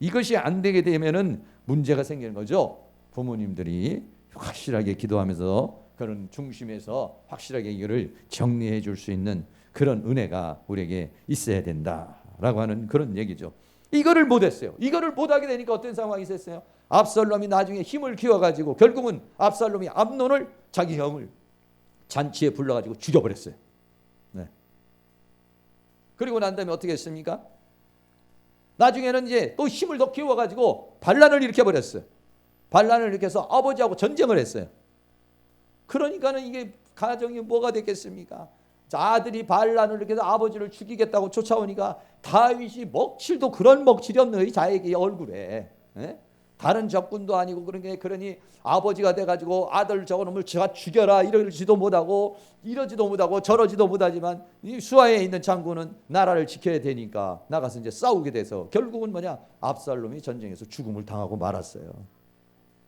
[SPEAKER 1] 이것이 안 되게 되면은 문제가 생기는 거죠. 부모님들이 확실하게 기도하면서 그런 중심에서 확실하게 이거를 정리해 줄 수 있는 그런 은혜가 우리에게 있어야 된다라고 하는 그런 얘기죠. 이거를 못했어요. 이거를 못하게 되니까 어떤 상황이 있었어요? 압살롬이 나중에 힘을 키워가지고 결국은 압살롬이 암논을 자기 형을 잔치에 불러가지고 죽여버렸어요. 네. 그리고 난 다음에 어떻게 했습니까? 나중에는 이제 또 힘을 더 키워가지고 반란을 일으켜버렸어요. 반란을 일으켜서 아버지하고 전쟁을 했어요. 그러니까는 이게 가정이 뭐가 됐겠습니까? 아들이 반란을 일으켜서 아버지를 죽이겠다고 쫓아오니까 다윗이 먹칠도 그런 먹칠이 없는 자에게 얼굴에. 에? 다른 적군도 아니고 그러니 아버지가 돼가지고 아들 저놈을 제가 죽여라 이러지도 못하고 이러지도 못하고 저러지도 못하지만 이 수하에 있는 장군은 나라를 지켜야 되니까 나가서 이제 싸우게 돼서 결국은 뭐냐, 압살롬이 전쟁에서 죽음을 당하고 말았어요.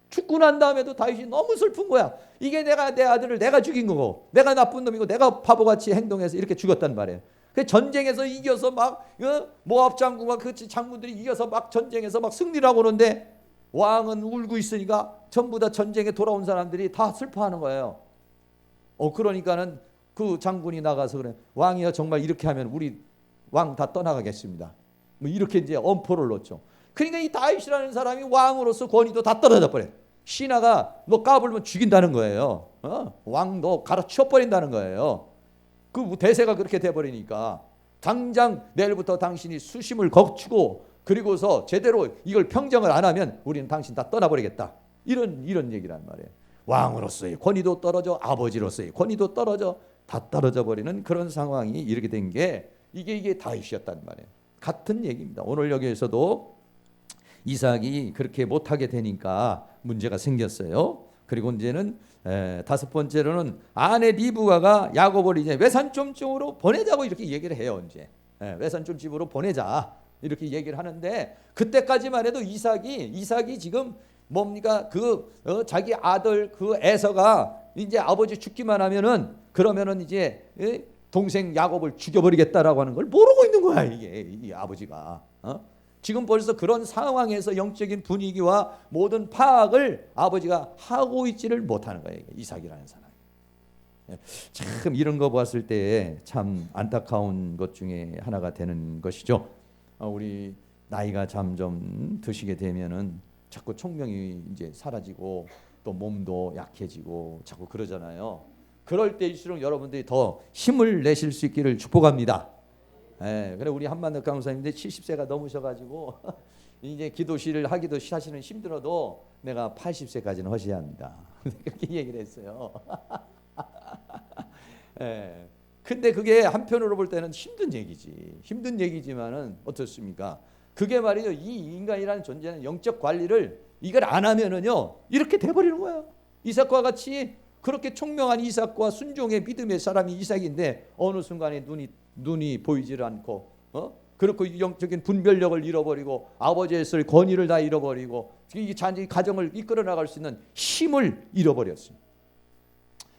[SPEAKER 1] 죽고 난 다음에도 다윗이 너무 슬픈 거야. 이게 내 아들을 내가 죽인 거고 내가 나쁜 놈이고 내가 바보같이 행동해서 이렇게 죽었단 말이에요. 그 전쟁에서 이겨서 막 모압 장군과 그 장군들이 이겨서 막 전쟁에서 막 승리를 하고 오는데 왕은 울고 있으니까 전부 다 전쟁에 돌아온 사람들이 다 슬퍼하는 거예요. 그러니까는 그 장군이 나가서 그래, 왕이여 정말 이렇게 하면 우리 왕 다 떠나가겠습니다. 뭐 이렇게 이제 엄포를 놓죠. 그러니까 이 다윗이라는 사람이 왕으로서 권위도 다 떨어져 버려. 신하가 너 까불면 죽인다는 거예요. 왕 너 갈아치워 버린다는 거예요. 그 대세가 그렇게 돼 버리니까 당장 내일부터 당신이 수심을 거치고 그리고서 제대로 이걸 평정을 안 하면 우리는 당신 다 떠나버리겠다. 이런 얘기란 말이에요. 왕으로서의 권위도 떨어져, 아버지로서의 권위도 떨어져, 다 떨어져 버리는 그런 상황이 이렇게 된 게 이게 다윗이었단 말이에요. 같은 얘기입니다. 오늘 여기에서도 이삭이 그렇게 못하게 되니까 문제가 생겼어요. 그리고 이제는 다섯 번째로는 아내 리브가가 야곱을 이제 외산촌집으로 보내자고 이렇게 얘기를 해요. 이제 외산촌집으로 보내자 이렇게 얘기를 하는데 그때까지만 해도 이삭이 지금 뭡니까? 자기 아들 그 에서가 이제 아버지 죽기만 하면은 그러면은 이제 동생 야곱을 죽여버리겠다라고 하는 걸 모르고 있는 거야. 이 아버지가. 지금 벌써 그런 상황에서 영적인 분위기와 모든 파악을 아버지가 하고 있지를 못하는 거예요. 이삭이라는 사람이. 참 이런 거 봤을 때 참 안타까운 것 중에 하나가 되는 것이죠. 우리 나이가 점점 드시게 되면은 자꾸 총명이 이제 사라지고 또 몸도 약해지고 자꾸 그러잖아요. 그럴 때일수록 여러분들이 더 힘을 내실 수 있기를 축복합니다. 그래 우리 한만덕 강사님인데 70세가 넘으셔가지고 이제 기도실을 하기도 사실은 힘들어도 내가 80세까지는 하셔야 합니다. 그렇게 얘기를 했어요. 근데 그게 한편으로 볼 때는 힘든 얘기지만은 어떻습니까? 그게 말이죠. 이 인간이라는 존재는 영적 관리를 이걸 안 하면은요 이렇게 돼버리는 거예요. 이삭과 같이 그렇게 총명한 이삭과 순종의 믿음의 사람이 이삭인데 어느 순간에 눈이 보이질 않고 그렇고 영적인 분별력을 잃어버리고 아버지의 권위를 다 잃어버리고 이 가정을 이끌어 나갈 수 있는 힘을 잃어버렸습니다.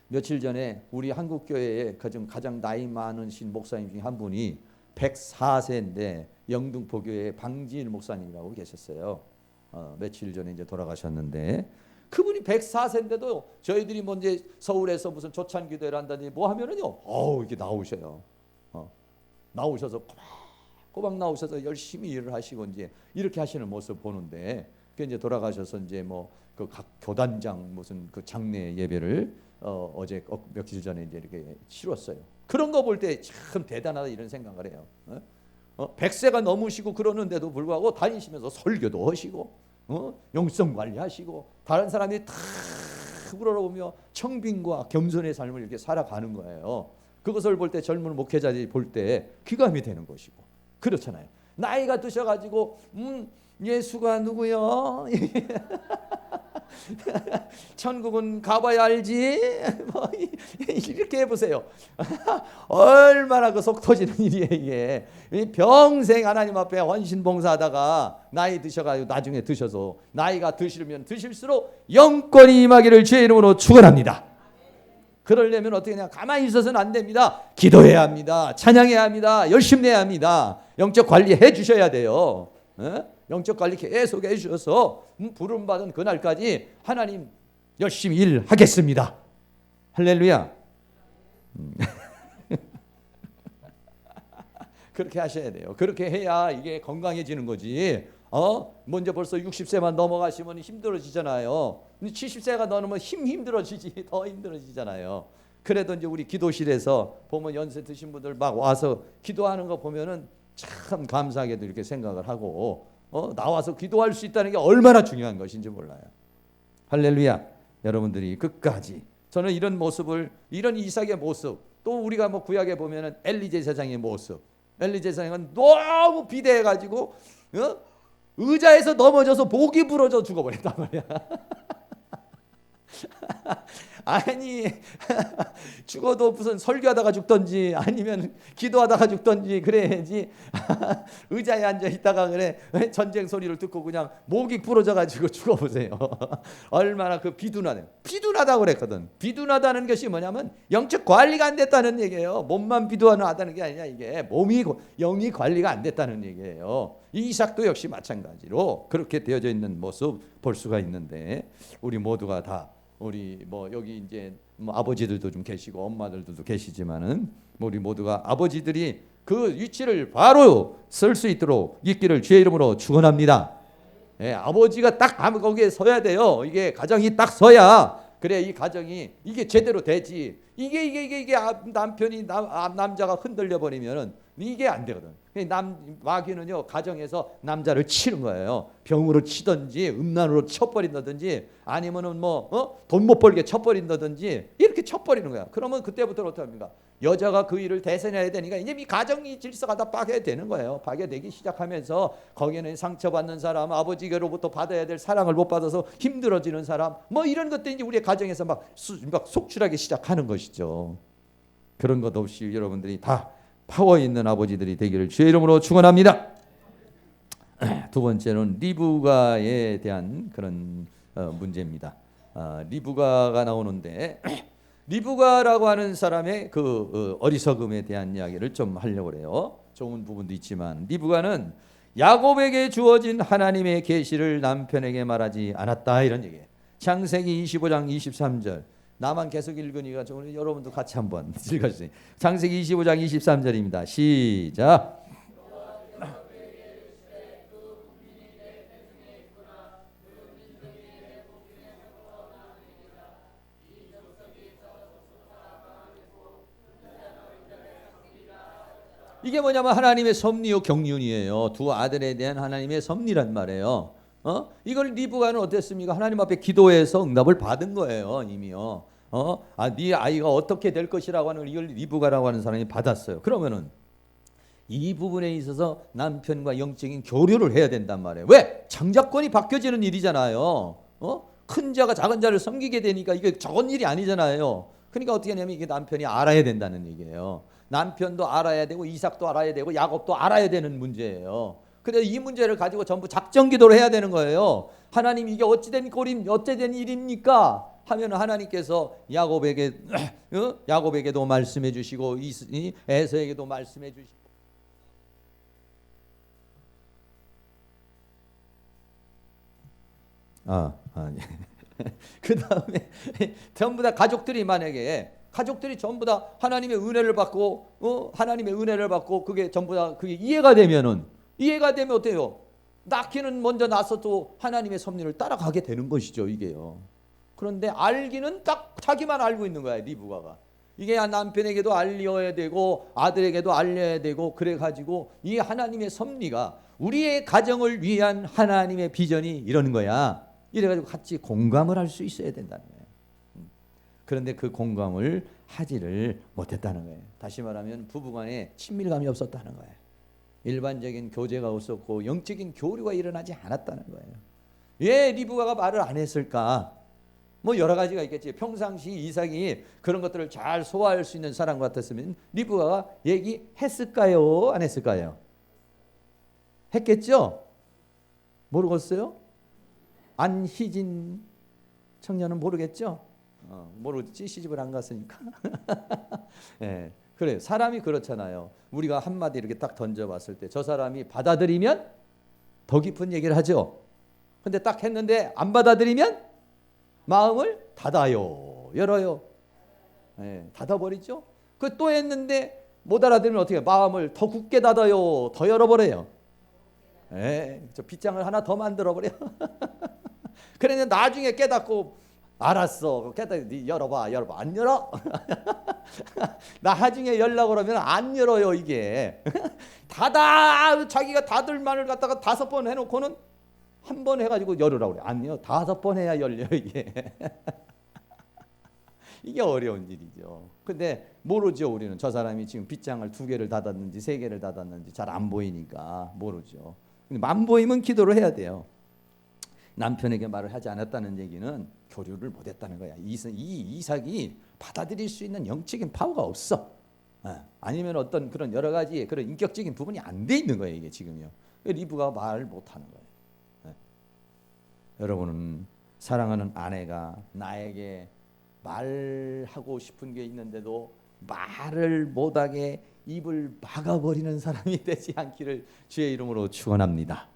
[SPEAKER 1] 며칠 전에 우리 한국교회에 가장 나이 많으신 목사님 중에 한 분이 104세인데 영등포교회 방지일 목사님이라고 계셨어요. 며칠 전에 이제 돌아가셨는데 그분이 104세인데도 저희들이 뭐 이제 서울에서 무슨 조찬 기도를 한다든지 뭐 하면은요, 이렇게 나오셔요. 나오셔서 꼬박 나오셔서 열심히 일을 하시고 이제 이렇게 하시는 모습 보는데 그 이제 돌아가셔서 이제 뭐 그 각 교단장 무슨 그 장례 예배를 어제 며칠 전에 이제 이렇게 치렀어요. 그런 거 볼 때 참 대단하다 이런 생각을 해요. 100세가 넘으시고 그러는데도 불구하고 다니시면서 설교도 하시고 영성 관리하시고 다른 사람이 다 우러러보며 청빈과 겸손의 삶을 이렇게 살아가는 거예요. 그것을 볼 때 젊은 목회자들이 볼 때 귀감이 되는 것이고 그렇잖아요. 나이가 드셔가지고 예수가 누구요? 천국은 가봐야 알지. 뭐 이렇게 해보세요. 얼마나 그 속 터지는 일이에요 이게. 평생 하나님 앞에 헌신봉사하다가 나이 드셔가지고 나중에 드셔서 나이가 드시면 드실수록 영권이 임하기를 주의 이름으로 축원합니다. 그러려면 어떻게 그냥 가만히 있어서는 안 됩니다. 기도해야 합니다. 찬양해야 합니다. 열심히 해야 합니다. 영적 관리해 주셔야 돼요. 영적 관리 계속 해주셔서 부름받은 그날까지 하나님 열심히 일하겠습니다. 할렐루야. 그렇게 하셔야 돼요. 그렇게 해야 이게 건강해지는 거지. 먼저 벌써 60세만 넘어가시면 힘들어지잖아요. 70세가 넘으면 힘들어지지 더 힘들어지잖아요. 그래도 이제 우리 기도실에서 보면 연세 드신 분들 막 와서 기도하는 거 보면은 참 감사하게도 이렇게 생각을 하고 나와서 기도할 수 있다는 게 얼마나 중요한 것인지 몰라요. 할렐루야. 여러분들이 끝까지 저는 이런 모습을, 이런 이삭의 모습, 또 우리가 뭐 구약에 보면은 엘리 제사장의 모습, 엘리 제사장은 너무 비대해가지고 의자에서 넘어져서 목이 부러져 죽어버렸단 말이야. 아니 죽어도 무슨 설교하다가 죽던지 아니면 기도하다가 죽던지 그래야지. 의자에 앉아 있다가 그래 전쟁 소리를 듣고 그냥 목이 부러져 가지고 죽어보세요. 얼마나 그 비둔하다고 그랬거든. 비둔하다는 것이 뭐냐면 영적 관리가 안 됐다는 얘기예요. 몸만 비둔하다는 게 아니냐, 이게 몸이 영이 관리가 안 됐다는 얘기예요. 이삭도 역시 마찬가지로 그렇게 되어져 있는 모습 볼 수가 있는데, 우리 모두가 다, 우리 뭐 여기 이제 뭐 아버지들도 좀 계시고 엄마들도 계시지만은 우리 모두가 아버지들이 그 위치를 바로 쓸 수 있도록 있기를 주의 이름으로 축원합니다. 예, 아버지가 딱 거기에 서야 돼요. 이게 가정이 딱 서야 그래 이 가정이 이게 제대로 되지. 이게 남편이 남자가 흔들려 버리면은 이게 안 되거든. 마귀는요 가정에서 남자를 치는 거예요. 병으로 치든지 음란으로 쳐버린다든지 아니면은 돈 못 벌게 쳐버린다든지 이렇게 쳐버리는 거야. 그러면 그때부터 어떻게 합니까? 여자가 그 일을 대신해야 되니까 이제 이 가정이 질서가 다 파괴되는 거예요. 파괴되기 시작하면서 거기에는 상처받는 사람, 아버지로부터 받아야 될 사랑을 못 받아서 힘들어지는 사람, 뭐 이런 것들이 이제 우리의 가정에서 막 속출하기 시작하는 것이죠. 그런 것 없이 여러분들이 다 파워 있는 아버지들이 되기를 주의 이름으로 축원합니다. 두 번째는 리브가에 대한 그런 문제입니다. 리브가가 나오는데 리브가라고 하는 사람의 그 어리석음에 대한 이야기를 좀 하려고 해요. 좋은 부분도 있지만 리브가는 야곱에게 주어진 하나님의 계시를 남편에게 말하지 않았다, 이런 얘기예요. 창세기 25장 23절. 나만 계속 읽으니까 여러분도 같이 한번 읽어주세요. 창세기 25장 23절입니다. 시작. 이게 뭐냐면 하나님의 섭리요 경륜이에요. 두 아들에 대한 하나님의 섭리란 말이에요. 이걸 리브가는 어땠습니까? 하나님 앞에 기도해서 응답을 받은 거예요, 이미요. 네 아이가 어떻게 될 것이라고 하는 걸 이걸 리브가라고 하는 사람이 받았어요. 그러면은 이 부분에 있어서 남편과 영적인 교류를 해야 된단 말이에요. 왜? 장자권이 바뀌어지는 일이잖아요. 큰 자가 작은 자를 섬기게 되니까 이게 적은 일이 아니잖아요. 그러니까 어떻게 하냐면 이게 남편이 알아야 된다는 얘기예요. 남편도 알아야 되고 이삭도 알아야 되고 야곱도 알아야 되는 문제예요. 그래서 이 문제를 가지고 전부 작전 기도를 해야 되는 거예요. 하나님 이게 어찌된 일입니까? 하면 하나님께서 야곱에게도 말씀해 주시고 에서에게도 말씀해 주시고 그 다음에 전부 다 가족들이 전부 다 하나님의 은혜를 받고 그게 전부 다 그게 이해가 되면 어때요? 낳기는 먼저 낳아서도 하나님의 섭리를 따라가게 되는 것이죠, 이게요. 그런데 알기는 딱 자기만 알고 있는 거야, 리브가가. 이게 남편에게도 알려야 되고 아들에게도 알려야 되고 그래가지고 이 하나님의 섭리가 우리의 가정을 위한 하나님의 비전이 이러는 거야. 이래가지고 같이 공감을 할 수 있어야 된다는 거예요. 그런데 그 공감을 하지를 못했다는 거예요. 다시 말하면 부부간에 친밀감이 없었다는 거예요. 일반적인 교제가 없었고 영적인 교류가 일어나지 않았다는 거예요. 왜 리브가가 말을 안 했을까? 뭐 여러 가지가 있겠지. 평상시 이삭이 그런 것들을 잘 소화할 수 있는 사람 같았으면 리브가가 얘기했을까요? 안 했을까요? 했겠죠? 모르겠어요? 안희진 청년은 모르겠죠? 모르지, 시집을 안 갔으니까. 네, 그래, 사람이 그렇잖아요. 우리가 한마디 이렇게 딱 던져봤을 때 저 사람이 받아들이면 더 깊은 얘기를 하죠. 근데 딱 했는데 안 받아들이면 마음을 닫아요, 열어요. 네, 닫아버리죠. 그 또 했는데 못 알아들으면 어떻게 해요? 마음을 더 굳게 닫아요, 더 열어버려요. 네, 저 빗장을 하나 더 만들어버려. 그런데 나중에 깨닫고 알았어. 그랬다 네 열어봐. 안 열어? 나중에 열라고 그러면 안 열어요 이게. 자기가 다들 말을 갖다가 5번 해놓고는 한 번 해가지고 열으라고 그래. 아니요, 5번 해야 열려 이게. 이게 어려운 일이죠. 근데 모르죠. 우리는 저 사람이 지금 빗장을 2개를 닫았는지 3개를 닫았는지 잘 안 보이니까 모르죠. 근데 안 보이면 기도를 해야 돼요. 남편에게 말을 하지 않았다는 얘기는 교류를 못했다는 거야. 이삭이 받아들일 수 있는 영적인 파워가 없어. 아니면 어떤 그런 여러 가지 그런 인격적인 부분이 안 돼 있는 거예요. 이게 지금요. 리브가 말을 못하는 거예요. 여러분은 사랑하는 아내가 나에게 말하고 싶은 게 있는데도 말을 못하게 입을 막아버리는 사람이 되지 않기를 주의 이름으로 축원합니다.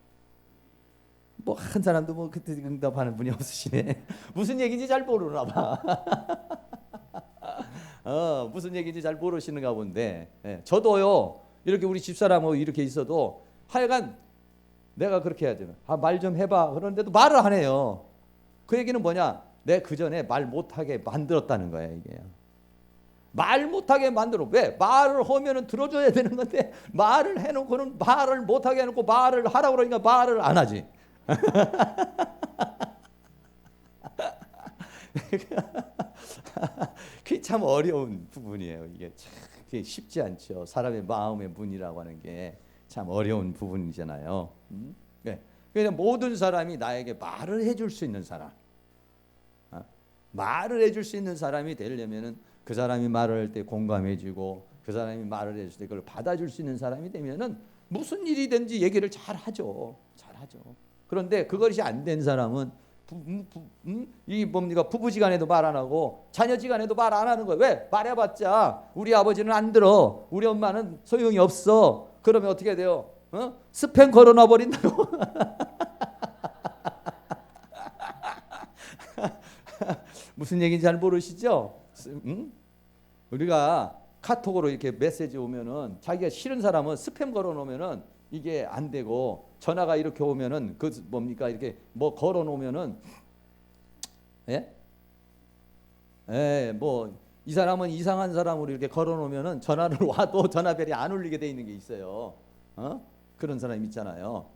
[SPEAKER 1] 뭐 한 사람도 뭐 그때 응답하는 분이 없으시네. 무슨 얘기인지 잘 모르나 봐. 무슨 얘기인지 잘 모르시는가 본데. 저도요. 이렇게 우리 집사람하고 이렇게 있어도 하여간 내가 그렇게 해야 되나. 말 좀 해봐. 그런데도 말을 안 해요. 그 얘기는 뭐냐? 내 그 전에 말 못하게 만들었다는 거야 이게. 말 못하게 만들어. 왜? 말을 하면은 들어줘야 되는 건데 말을 해놓고는 말을 못하게 해놓고 말을 하라고 그러니까 말을 안 하지. 그게 참 어려운 부분이에요. 이게 참 그게 쉽지 않죠. 사람의 마음의 문이라고 하는 게 참 어려운 부분이잖아요. 네. 그래서 모든 사람이 나에게 말을 해줄 수 있는 사람, 말을 해줄 수 있는 사람이 되려면은 그 사람이 말을 할 때 공감해주고 그 사람이 말을 해줄 때 그걸 받아줄 수 있는 사람이 되면은 무슨 일이든지 얘기를 잘 하죠. 그런데 그것이 안 된 사람은 이 뭡니까 부부지간에도 말 안 하고 자녀지간에도 말 안 하는 거예요. 왜? 말해봤자 우리 아버지는 안 들어, 우리 엄마는 소용이 없어. 그러면 어떻게 돼요? 스팸 걸어놔 버린다고. 무슨 얘기인지 잘 모르시죠? 우리가 카톡으로 이렇게 메시지 오면은 자기가 싫은 사람은 스팸 걸어놓으면은 이게 안 되고, 전화가 이렇게 오면은 그 뭡니까 이렇게 뭐 걸어놓으면은 뭐 이 사람은 이상한 사람으로 이렇게 걸어놓으면은 전화를 와도 전화벨이 안 울리게 돼 있는 게 있어요. 그런 사람 있잖아요.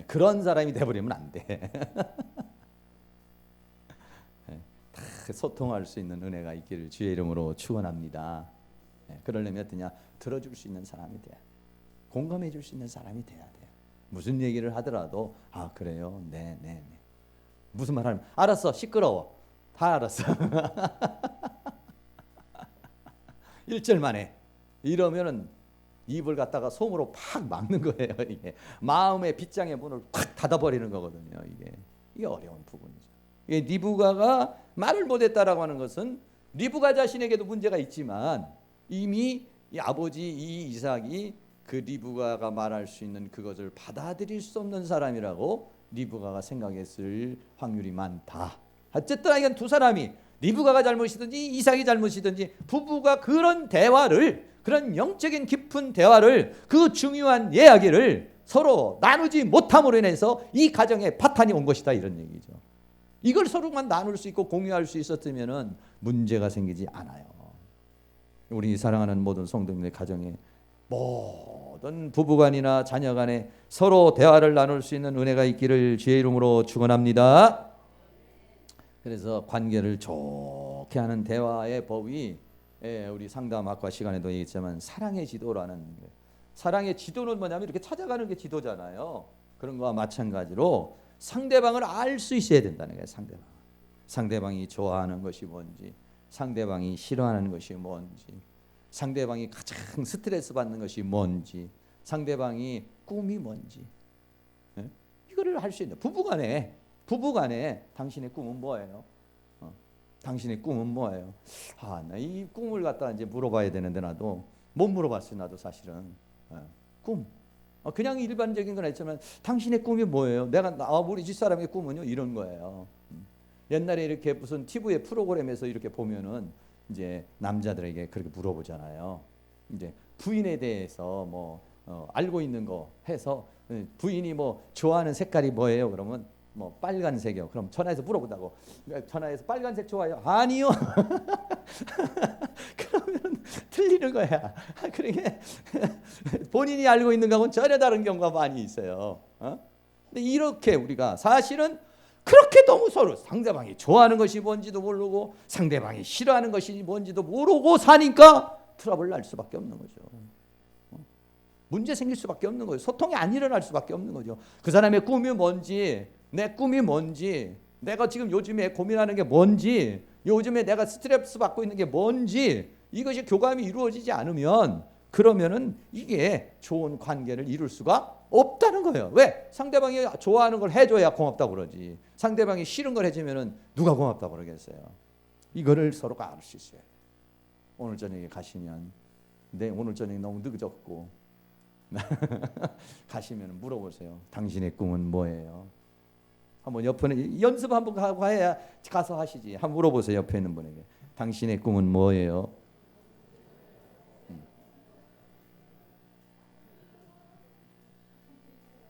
[SPEAKER 1] 그런 사람이 돼버리면 안 돼. 다 소통할 수 있는 은혜가 있기를 주의 이름으로 축원합니다. 그러려면 어떠냐? 들어줄 수 있는 사람이 돼야 돼. 공감해 줄 수 있는 사람이 돼야 돼요. 무슨 얘기를 하더라도 그래요. 네. 무슨 말 하면 알았어. 시끄러워. 다 알았어. 1절 만에 이러면은 입을 갖다가 솜으로 팍 막는 거예요. 이게 마음의 빗장의 문을 팍 닫아버리는 거거든요. 이게 어려운 부분이죠. 이게 리브가가 말을 못했다라고 하는 것은 리브가 자신에게도 문제가 있지만 이미 이 아버지 이 이삭이 그 리브가가 말할 수 있는 그것을 받아들일 수 없는 사람이라고 리브가가 생각했을 확률이 많다. 어쨌든 이건 두 사람이 리브가가 잘못이든지 이삭이 잘못이든지 부부가 그런 대화를, 그런 영적인 깊은 대화를, 그 중요한 이야기를 서로 나누지 못함으로 인해서 이 가정에 파탄이 온 것이다, 이런 얘기죠. 이걸 서로만 나눌 수 있고 공유할 수 있었으면 문제가 생기지 않아요. 우리 사랑하는 모든 성도님의 가정에 모든 부부간이나 자녀간에 서로 대화를 나눌 수 있는 은혜가 있기를 주의 이름으로 축원합니다. 그래서 관계를 좋게 하는 대화의 법이 우리 상담학과 시간에도 얘기했지만 사랑의 지도라는 거예요. 사랑의 지도는 뭐냐면 이렇게 찾아가는 게 지도잖아요. 그런 거와 마찬가지로 상대방을 알 수 있어야 된다는 거예요. 상대방이 좋아하는 것이 뭔지, 상대방이 싫어하는 것이 뭔지, 상대방이 가장 스트레스 받는 것이 뭔지, 상대방이 꿈이 뭔지, 이거를 할 수 있는 부부간에 당신의 꿈은 뭐예요? 당신의 꿈은 뭐예요? 나 이 꿈을 갖다 이제 물어봐야 되는데 나도 못 물어봤어요. 나도 사실은 꿈. 그냥 일반적인 건 아니지만 당신의 꿈이 뭐예요? 우리 집사람의 꿈은요 이런 거예요. 옛날에 이렇게 무슨 TV의 프로그램에서 이렇게 보면은 이제 남자들에게 그렇게 물어보잖아요. 이제 부인에 대해서 뭐 알고 있는 거 해서 부인이 뭐 좋아하는 색깔이 뭐예요? 그러면 뭐 빨간색이요. 그럼 전화해서 물어본다고. 전화해서 빨간색 좋아요? 아니요. 그러면 틀리는 거야. 그러게 본인이 알고 있는 거하고는 전혀 다른 경우가 많이 있어요. 근데 이렇게 우리가 사실은 그렇게 너무 서로 상대방이 좋아하는 것이 뭔지도 모르고 상대방이 싫어하는 것이 뭔지도 모르고 사니까 트러블 날 수밖에 없는 거죠. 문제 생길 수밖에 없는 거예요. 소통이 안 일어날 수밖에 없는 거죠. 그 사람의 꿈이 뭔지, 내 꿈이 뭔지, 내가 지금 요즘에 고민하는 게 뭔지, 요즘에 내가 스트레스 받고 있는 게 뭔지, 이것이 교감이 이루어지지 않으면 그러면은 이게 좋은 관계를 이룰 수가 없다는 거예요. 왜? 상대방이 좋아하는 걸 해줘야 고맙다고 그러지. 상대방이 싫은 걸 해주면은 누가 고맙다고 그러겠어요. 이거를 서로가 알 수 있어요. 오늘 저녁에 가시면, 네, 오늘 저녁에 너무 늦었고 가시면 물어보세요. 당신의 꿈은 뭐예요? 한번 옆에 연습 한번 하고 해야 가서 하시지. 한번 물어보세요. 옆에 있는 분에게. 당신의 꿈은 뭐예요?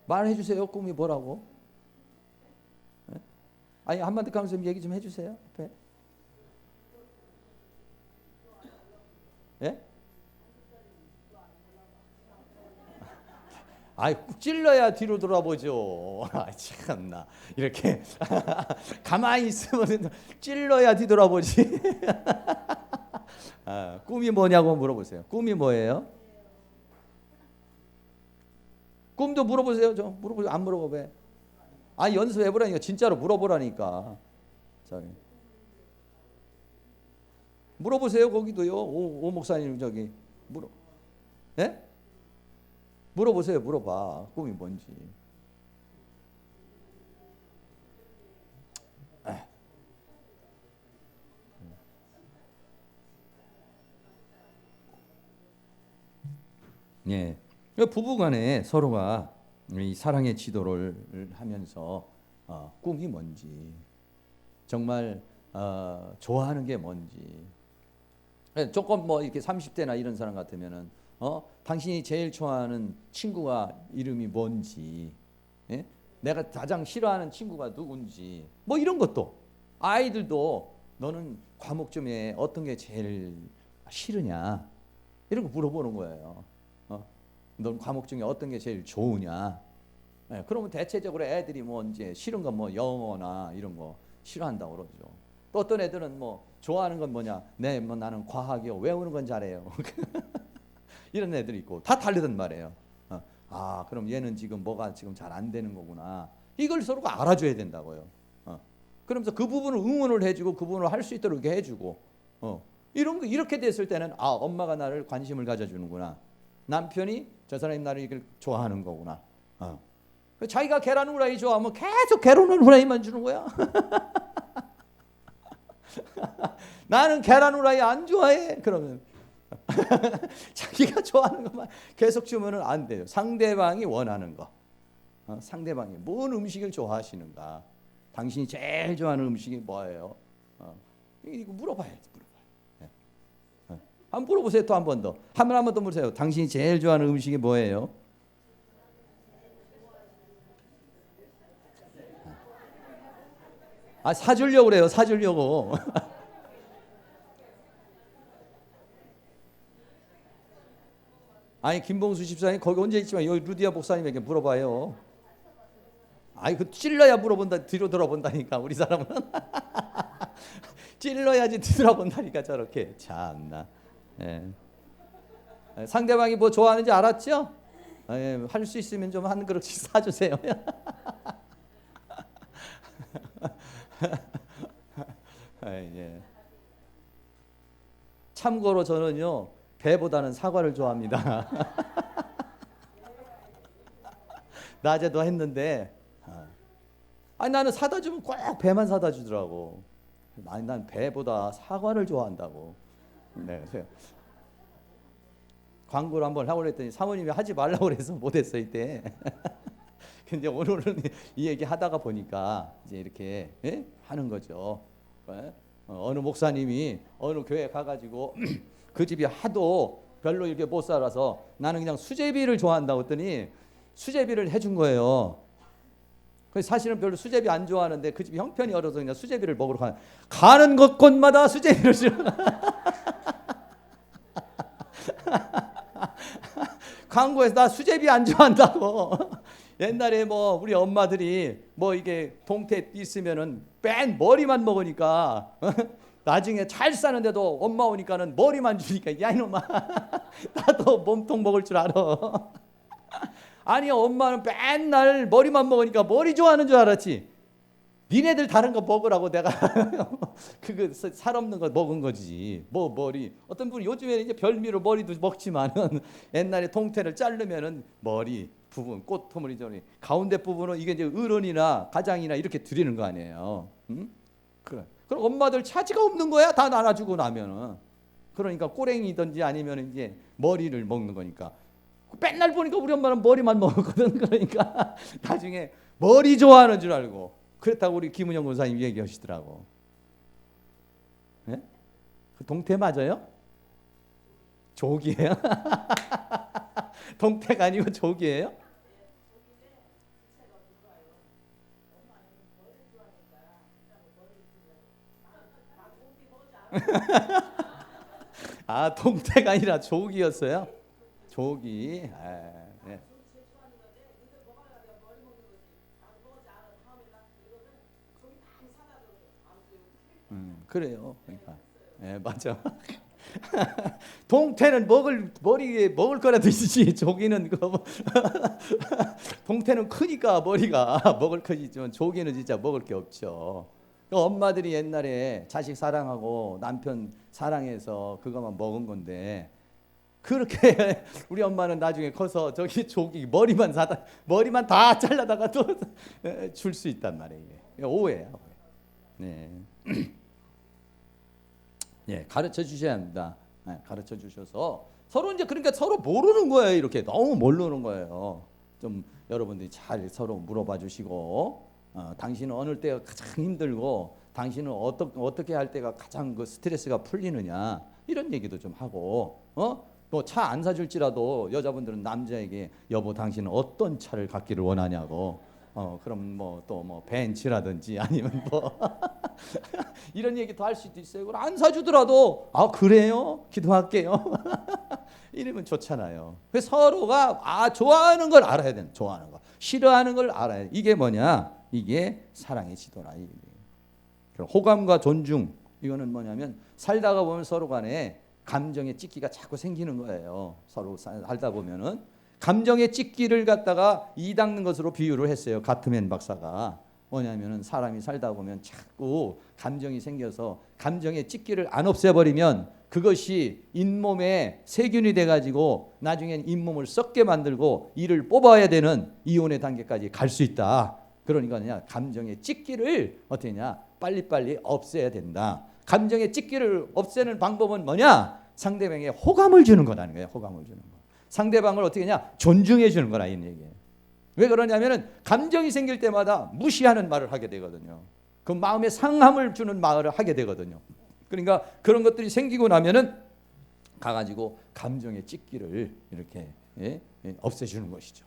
[SPEAKER 1] 말해 주세요. 꿈이 뭐라고? 아니 한마디 가면서 얘기 좀 해주세요. 옆에. 예? 아이 찔러야 뒤로 돌아보죠. 아 참나 이렇게 가만히 있으면 찔러야 뒤돌아보지. 꿈이 뭐냐고 물어보세요. 꿈이 뭐예요? 꿈도 물어보세요. 좀 물어보세요. 안 물어봐 왜? 아 연습해보라니까. 진짜로 물어보라니까. 저기 물어보세요. 거기도요. 오 목사님 저기 물어. 예? 물어보세요. 물어봐. 꿈이 뭔지. 예. 부부간에 서로가 이 사랑의 지도를 하면서 꿈이 뭔지, 정말 좋아하는 게 뭔지. 조금 뭐 이렇게 30대나 이런 사람 같으면은 당신이 제일 좋아하는 친구가 이름이 뭔지, 예? 내가 가장 싫어하는 친구가 누군지, 뭐 이런 것도. 아이들도 너는 과목 중에 어떤 게 제일 싫으냐 이런 거 물어보는 거예요. 넌 과목 중에 어떤 게 제일 좋으냐? 네, 그러면 대체적으로 애들이 뭐 이제 싫은 건 뭐 영어나 이런 거 싫어한다고 그러죠. 또 어떤 애들은 뭐 좋아하는 건 뭐냐? 네, 뭐 나는 과학이요. 외우는 건 잘해요. 이런 애들이 있고 다 다르단 말이에요. 그럼 얘는 지금 뭐가 지금 잘 안 되는 거구나. 이걸 서로가 알아줘야 된다고요. 그러면서 그 부분을 응원을 해주고 그 부분을 할 수 있도록 이렇게 해주고 이런 거 이렇게 됐을 때는 엄마가 나를 관심을 가져주는구나. 남편이 저 사람이 나를 이걸 좋아하는 거구나. 자기가 계란 후라이 좋아하면 계속 계란 후라이만 주는 거야. 나는 계란 후라이 안 좋아해. 그러면 자기가 좋아하는 것만 계속 주면은 안 돼요. 상대방이 원하는 거. 상대방이 뭔 음식을 좋아하시는가. 당신이 제일 좋아하는 음식이 뭐예요? 이거 물어봐야지. 한번 물어보세요. 또 한 번 더. 한 번 더 물으세요. 당신이 제일 좋아하는 음식이 뭐예요? 사주려고 그래요. 사주려고. 아니 김봉수 집사님 거기 언제 있지만 여기 루디아 목사님에게 물어봐요. 그 찔러야 물어본다. 뒤로 돌아본다니까 우리 사람은. 찔러야지 뒤돌아본다니까 저렇게. 참나. 예. 상대방이 뭐 좋아하는지 알았죠? 할 수 있으면 좀 한 그릇씩 사주세요. 예. 참고로 저는요 배보다는 사과를 좋아합니다. 낮에도 했는데 나는 사다 주면 꼭 배만 사다 주더라고. 난 배보다 사과를 좋아한다고. 네, 그래서 광고를 한번 하고 그랬더니 사모님이 하지 말라고 그래서 못했어 이때. 근데 오늘은 이 얘기 하다가 보니까 이제 이렇게 하는 거죠. 어느 목사님이 어느 교회 가가지고 그 집이 하도 별로 이렇게 못 살아서 나는 그냥 수제비를 좋아한다고 했더니 수제비를 해준 거예요. 사실은 별로 수제비 안 좋아하는데 그 집이 형편이 어려서 그냥 수제비를 먹으러 가는 곳곳마다 수제비를 주. 광고에서 나 수제비 안 좋아한다고. 옛날에 뭐 우리 엄마들이 뭐 이게 동태 있으면은 뺀 머리만 먹으니까 나중에 잘 사는데도 엄마 오니까는 머리만 주니까 야 이놈아 나도 몸통 먹을 줄 알아. 아니 엄마는 맨날 머리만 먹으니까 머리 좋아하는 줄 알았지. 니네들 다른 거 먹으라고 내가 그거 살 없는 거 먹은 거지. 뭐 머리 어떤 분이 요즘에는 이제 별미로 머리도 먹지만은 옛날에 동태를 자르면은 머리 부분 꽃토물이 저리 가운데 부분은 이게 이제 어른이나 가장이나 이렇게 드리는 거 아니에요. 응? 그래. 그럼 엄마들 차지가 없는 거야 다 나눠주고 나면은. 그러니까 꼬랭이든지 아니면 이제 머리를 먹는 거니까. 맨날 보니까 우리 엄마는 머리만 먹었거든. 그러니까 나중에 머리 좋아하는 줄 알고. 그렇다고 우리 김은영 권사님 얘기하시더라고. 네? 그 동태 맞아요? 조기예요? 동태가 아니고 조기예요? 아 동태가 아니라 조기였어요? 조기. 아, 네. 그래요. 그러니까. 네, 맞아. 동태는 머리에 먹을 거라 드시지. 조기는 동태는 크니까 머리가 먹을 거지만 조기는 진짜 먹을 게 없죠. 엄마들이 옛날에 자식 사랑하고 남편 사랑해서 그거만 먹은 건데 그렇게 우리 엄마는 나중에 커서 저기 조기 머리만 다 잘라다가 또 줄 수 있단 말이에요. 오해야. 네. 예, 가르쳐 주셔야 합니다. 네, 가르쳐 주셔서 서로 이제 그러니까 서로 모르는 거예요. 이렇게 너무 모르는 거예요. 좀 여러분들이 잘 서로 물어봐 주시고 당신은 어느 때가 가장 힘들고 당신은 어떻게 할 때가 가장 그 스트레스가 풀리느냐 이런 얘기도 좀 하고 또 차 안 사줄지라도 여자분들은 남자에게 여보 당신은 어떤 차를 갖기를 원하냐고 그럼 뭐 또 뭐 벤츠라든지 아니면 뭐 이런 얘기도 할 수도 있어요. 안 사주더라도 아 그래요? 기도할게요. 이러면 좋잖아요. 그래서 서로가 좋아하는 걸 알아야 되는 좋아하는 거 싫어하는 걸 알아야 돼. 이게 뭐냐? 이게 사랑의 지도라. 호감과 존중 이거는 뭐냐면 살다가 보면 서로 간에 감정의 찢기가 자꾸 생기는 거예요. 서로 살다 보면은 감정의 찢기를 갖다가 이 닦는 것으로 비유를 했어요. 가트맨 박사가 뭐냐면은 사람이 살다 보면 자꾸 감정이 생겨서 감정의 찢기를 안 없애버리면 그것이 잇몸에 세균이 돼가지고 나중엔 잇몸을 썩게 만들고 이를 뽑아야 되는 이혼의 단계까지 갈 수 있다. 그러니까 그냥 감정의 찢기를 어떻게 하냐 빨리빨리 없애야 된다. 감정의 찢기를 없애는 방법은 뭐냐? 상대방에게 호감을 주는 거라는 거예요. 호감을 주는 거. 상대방을 어떻게 하냐? 존중해 주는 거라 이런 얘기예요. 왜 그러냐면은 감정이 생길 때마다 무시하는 말을 하게 되거든요. 그 마음에 상함을 주는 말을 하게 되거든요. 그러니까 그런 것들이 생기고 나면은 가가지고 감정의 찢기를 이렇게 없애주는 것이죠.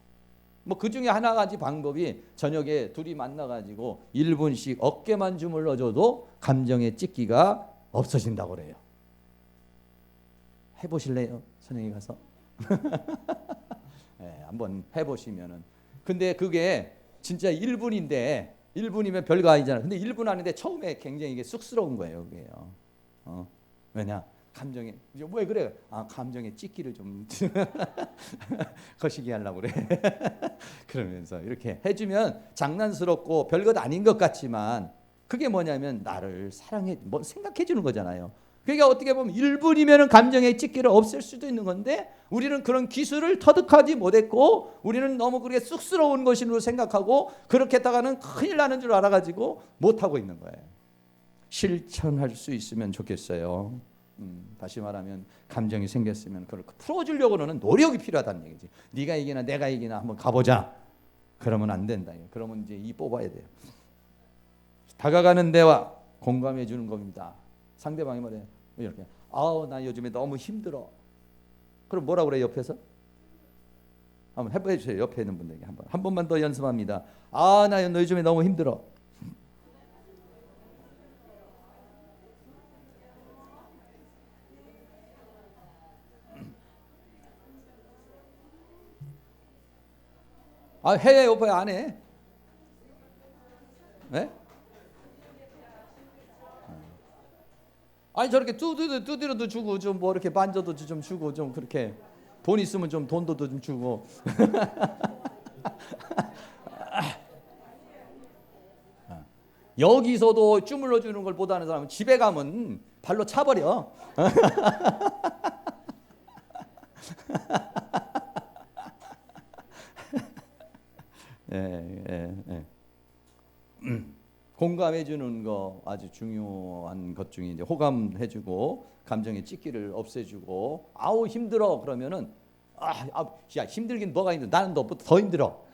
[SPEAKER 1] 뭐 그 중에 하나 가지 방법이 저녁에 둘이 만나가지고 1분씩 어깨만 주물러줘도 감정의 찢기가 없어진다고 그래요. 해보실래요? 선생님 가서 네, 한번 해보시면은. 근데 그게 진짜 1분인데 1분이면 별거 아니잖아. 근데 1분 하는데 처음에 굉장히 이게 쑥스러운 거예요. 그게요. 왜냐? 감정에 왜 그래? 감정에 찢기를 좀 거시기 하려고 그래. 그러면서 이렇게 해주면 장난스럽고 별것 아닌 것 같지만 그게 뭐냐면 나를 사랑해 뭐 생각해 주는 거잖아요. 그러니까 어떻게 보면 1분이면 감정의 찢기를 없앨 수도 있는 건데 우리는 그런 기술을 터득하지 못했고 우리는 너무 그렇게 쑥스러운 것으로 생각하고 그렇게 했다가는 큰일 나는 줄 알아가지고 못하고 있는 거예요. 실천할 수 있으면 좋겠어요. 다시 말하면 감정이 생겼으면 그걸 풀어주려고는 노력이 필요하다는 얘기지. 네가 이기나 내가 이기나 한번 가보자. 그러면 안 된다. 그러면 이제 이 뽑아야 돼요. 다가가는 대화 공감해 주는 겁니다. 상대방이 말해 이렇게 나 요즘에 너무 힘들어. 그럼 뭐라고 그래 옆에서? 한번 해보세요. 옆에 있는 분들에게 한 번만 더 연습합니다. 아, 나 요즘에 너무 힘들어. 아, 해 오빠야 안 해? 네? 아니 저렇게 두드려도 주고 좀 뭐 이렇게 만져도 좀 주고 좀 그렇게 돈 있으면 좀 돈도 좀 주고 여기서도 주물러 주는 걸 못하는 사람은 집에 가면 발로 차버려. 예, 예, 예. 공감해 주는 거 아주 중요한 것 중에 이제 호감해 주고 감정의 찢기를 없애 주고 아우 힘들어 그러면은 야 힘들긴 뭐가 힘들어 나는 너보다 더 힘들어.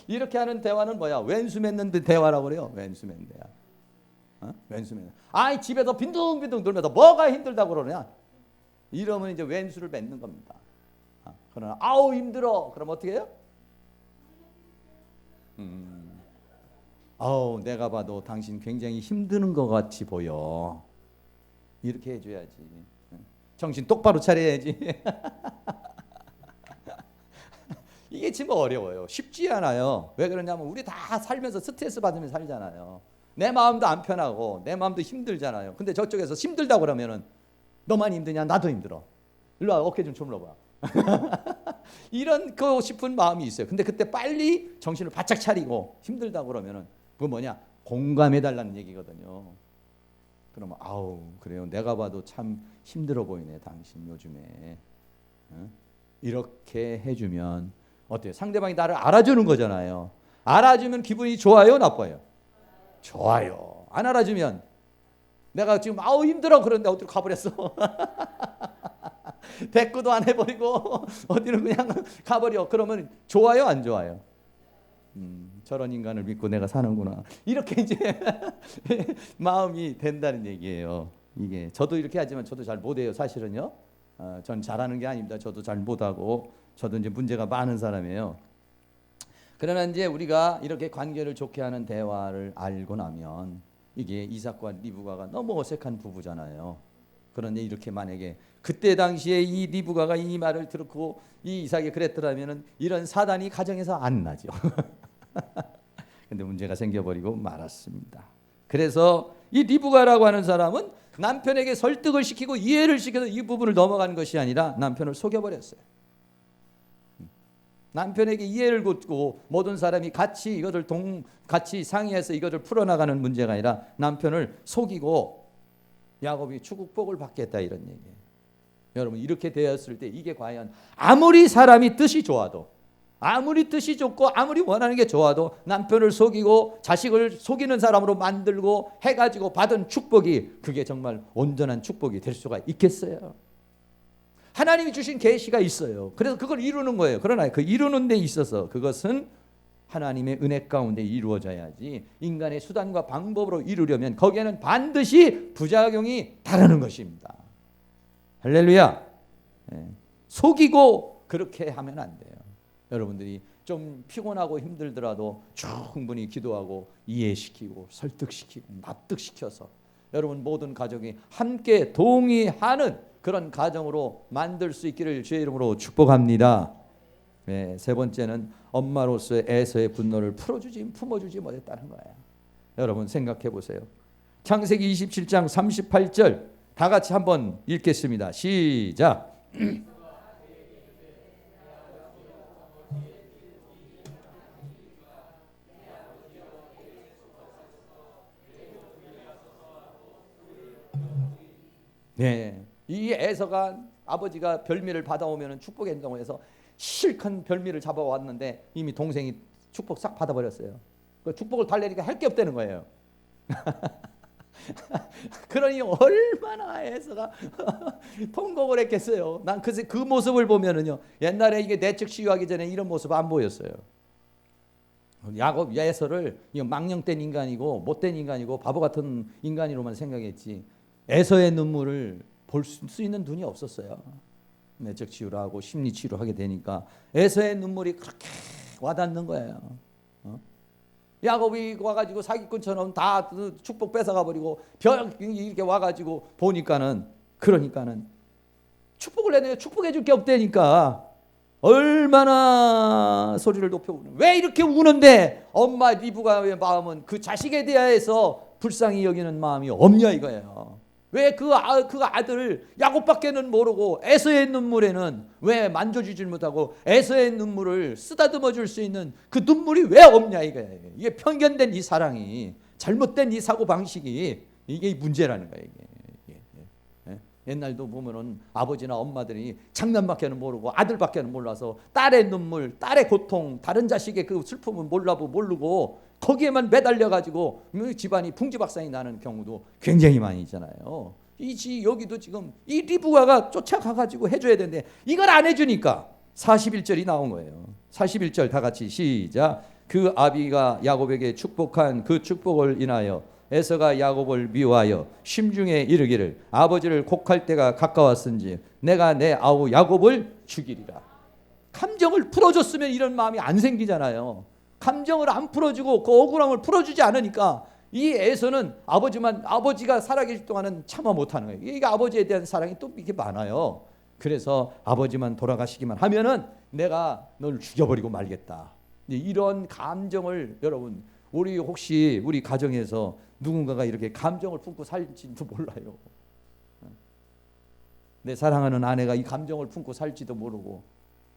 [SPEAKER 1] 이렇게 하는 대화는 뭐야? 왼수 맺는 대화라고 그래요. 왼수 맺는 대화. 왼수 맺는. 아이 집에서 빈둥빈둥 돌면서 뭐가 힘들다고 그러냐? 이러면 이제 왼수를 맺는 겁니다. 그러나 아우 힘들어. 그럼 어떻게 해요? 아우 내가 봐도 당신 굉장히 힘드는 것 같이 보여. 이렇게 해줘야지. 정신 똑바로 차려야지. 이게 지금 어려워요. 쉽지 않아요. 왜 그러냐면 우리 다 살면서 스트레스 받으면서 살잖아요. 내 마음도 안 편하고 내 마음도 힘들잖아요. 근데 저쪽에서 힘들다고 그러면은 너만 힘드냐? 나도 힘들어. 일로 와 어깨 좀 주물러봐. 이런 거 싶은 마음이 있어요. 근데 그때 빨리 정신을 바짝 차리고 힘들다고 그러면은 그거 뭐냐? 공감해달라는 얘기거든요. 그러면 아우 그래요. 내가 봐도 참 힘들어 보이네 당신 요즘에. 이렇게 해주면 어때요? 상대방이 나를 알아주는 거잖아요. 알아주면 기분이 좋아요, 나빠요? 좋아요. 안 알아주면 내가 지금 아우 힘들어 그런데 어디로 가버렸어. 대꾸도 안 해버리고 어디로 그냥 가버려. 그러면 좋아요, 안 좋아요? 저런 인간을 믿고 내가 사는구나. 이렇게 이제 마음이 된다는 얘기예요. 이게 저도 이렇게 하지만 저도 잘 못해요, 사실은요. 전 잘하는 게 아닙니다. 저도 잘 못하고 저도 이제 문제가 많은 사람이에요. 그러나 이제 우리가 이렇게 관계를 좋게 하는 대화를 알고 나면 이게 이삭과 리브가가 너무 어색한 부부잖아요. 그런데 이렇게 만약에 그때 당시에 이 리브가가 이 말을 듣고 이 이삭이 그랬더라면은 이런 사단이 가정에서 안 나죠. 근데 문제가 생겨버리고 말았습니다. 그래서 이 리브가라고 하는 사람은 남편에게 설득을 시키고 이해를 시켜서 이 부분을 넘어가는 것이 아니라 남편을 속여버렸어요. 남편에게 이해를 걷고 모든 사람이 같이 이것을 같이 상의해서 이것을 풀어나가는 문제가 아니라 남편을 속이고 야곱이 축복을 받겠다 이런 얘기예요. 여러분 이렇게 되었을 때 이게 과연 아무리 사람이 뜻이 좋아도 아무리 뜻이 좋고 아무리 원하는 게 좋아도 남편을 속이고 자식을 속이는 사람으로 만들고 해가지고 받은 축복이 그게 정말 온전한 축복이 될 수가 있겠어요? 하나님이 주신 계시가 있어요. 그래서 그걸 이루는 거예요. 그러나 그 이루는 데 있어서 그것은 하나님의 은혜 가운데 이루어져야지 인간의 수단과 방법으로 이루려면 거기에는 반드시 부작용이 따르는 것입니다. 할렐루야. 속이고 그렇게 하면 안 돼요. 여러분들이 좀 피곤하고 힘들더라도 충분히 기도하고 이해시키고 설득시키고 납득시켜서 여러분 모든 가족이 함께 동의하는 그런 가정으로 만들 수 있기를 주의 이름으로 축복합니다. 세 번째는 엄마로서의 에서의 분노를 품어주지 못했다는 거예요. 여러분 생각해 보세요. 창세기 27장 38절 다 같이 한번 읽겠습니다. 시작. 네, 이 에서가 아버지가 별미를 받아오면 축복의 행동을 해서 실컷 별미를 잡아왔는데 이미 동생이 축복 싹 받아버렸어요. 그 축복을 달래니까 할 게 없다는 거예요. 그러니 얼마나 에서가 통곡을 했겠어요. 난 그 모습을 보면은요. 옛날에 이게 내측 시유하기 전에 이런 모습 안 보였어요. 야곱 에서를 망령된 인간이고 못된 인간이고 바보 같은 인간으로만 생각했지 에서의 눈물을 볼 수 있는 눈이 없었어요. 내적 치유를 하고 심리 치유를 하게 되니까 에서의 눈물이 그렇게 와닿는 거예요. 야곱이 와가지고 사기꾼처럼 다 축복 뺏어가 버리고 이렇게 와가지고 보니까는 그러니까는 축복을 해내요. 축복해 줄 게 없다니까 얼마나 소리를 높여 우는. 왜 이렇게 우는데 엄마 리브가의 마음은 그 자식에 대하여서 불쌍히 여기는 마음이 없냐 이거예요. 왜 그 아들 야곱밖에는 모르고 에서의 눈물에는 왜 만져주질 못하고 에서의 눈물을 쓰다듬어 줄 수 있는 그 눈물이 왜 없냐 이거예요. 이게 편견된 이 사랑이, 잘못된 이 사고 방식이 이게 문제라는 거예요. 이게. 옛날도 보면은 아버지나 엄마들이 장남밖에는 모르고 아들밖에는 몰라서 딸의 눈물, 딸의 고통, 다른 자식의 그 슬픔은 모르고 거기에만 매달려 가지고 집안이 풍지박산이 나는 경우도 굉장히 많이 있잖아요. 여기도 지금 이 리브가가 쫓아가 가지고 해줘야 되는데 이걸 안 해주니까 41절이 나온 거예요. 41절 다 같이 시작. 그 아비가 야곱에게 축복한 그 축복을 인하여 에서가 야곱을 미워하여 심중에 이르기를 아버지를 곡할 때가 가까웠은지 내가 내 아우 야곱을 죽이리라. 감정을 풀어줬으면 이런 마음이 안 생기잖아요. 감정을 안 풀어주고 그 억울함을 풀어주지 않으니까 이 에서는 아버지가 살아계실 동안은 참아 못하는 거예요. 이게 아버지에 대한 사랑이 또 이렇게 많아요. 그래서 아버지만 돌아가시기만 하면은 내가 널 죽여버리고 말겠다. 이런 감정을 여러분 혹시 우리 가정에서 누군가가 이렇게 감정을 품고 살지도 몰라요. 내 사랑하는 아내가 이 감정을 품고 살지도 모르고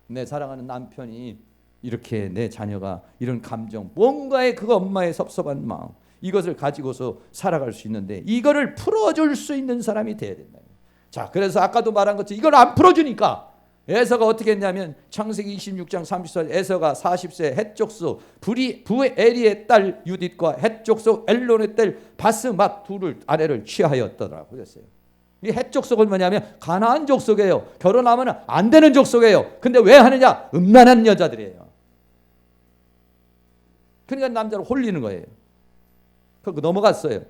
[SPEAKER 1] 내 사랑하는 남편이 이렇게 내 자녀가 이런 감정 뭔가의 그 엄마의 섭섭한 마음 이것을 가지고서 살아갈 수 있는데 이거를 풀어줄 수 있는 사람이 돼야 된다. 자, 그래서 아까도 말한 것처럼 이걸 안 풀어주니까 에서가 어떻게 했냐면 창세기 26장 30절 에서가 40세 헷족속 부에리의 딸 유딧과 헷족속 엘론의 딸 바스맛 둘을 아내를 취하였더라고 그랬어요. 이 헷족속은 뭐냐면 가나안 족속이에요. 결혼하면 안 되는 족속이에요. 근데 왜 하느냐? 음란한 여자들이에요. 그러니까 남자를 홀리는 거예요. 그리고 넘어갔어요.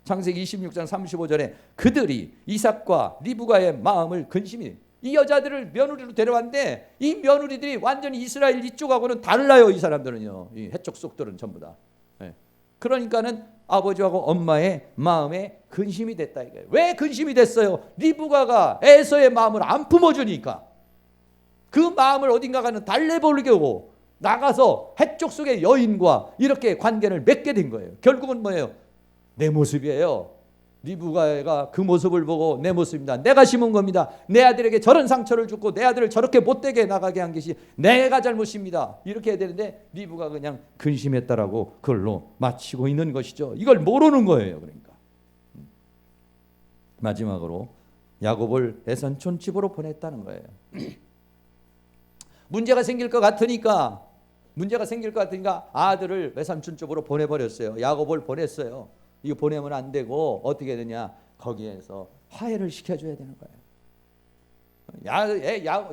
[SPEAKER 1] 창세기 26장 35절에 그들이 이삭과 리브가의 마음을 근심히 이 여자들을 며느리로 데려왔는데 이 며느리들이 완전히 이스라엘 이쪽하고는 달라요. 이 사람들은요. 이 해족속들은 전부 다. 그러니까는 아버지하고 엄마의 마음에 근심이 됐다 이거예요. 왜 근심이 됐어요? 리브가가 에서의 마음을 안 품어주니까 그 마음을 어딘가가는 달래버리고 나가서 해쪽 속의 여인과 이렇게 관계를 맺게 된 거예요. 결국은 뭐예요? 내 모습이에요. 리브가가 그 모습을 보고 내 모습입니다. 내가 심은 겁니다. 내 아들에게 저런 상처를 주고 내 아들을 저렇게 못되게 나가게 한 것이 내가 잘못입니다. 이렇게 해야 되는데 리브가 그냥 근심했다라고 그걸로 마치고 있는 것이죠. 이걸 모르는 거예요. 그러니까 마지막으로 야곱을 에선촌 집으로 보냈다는 거예요. 문제가 생길 것 같으니까 아들을 외삼촌 쪽으로 보내버렸어요. 야곱을 보냈어요. 이거 보내면 안 되고 어떻게 되냐? 거기에서 화해를 시켜줘야 되는 거예요.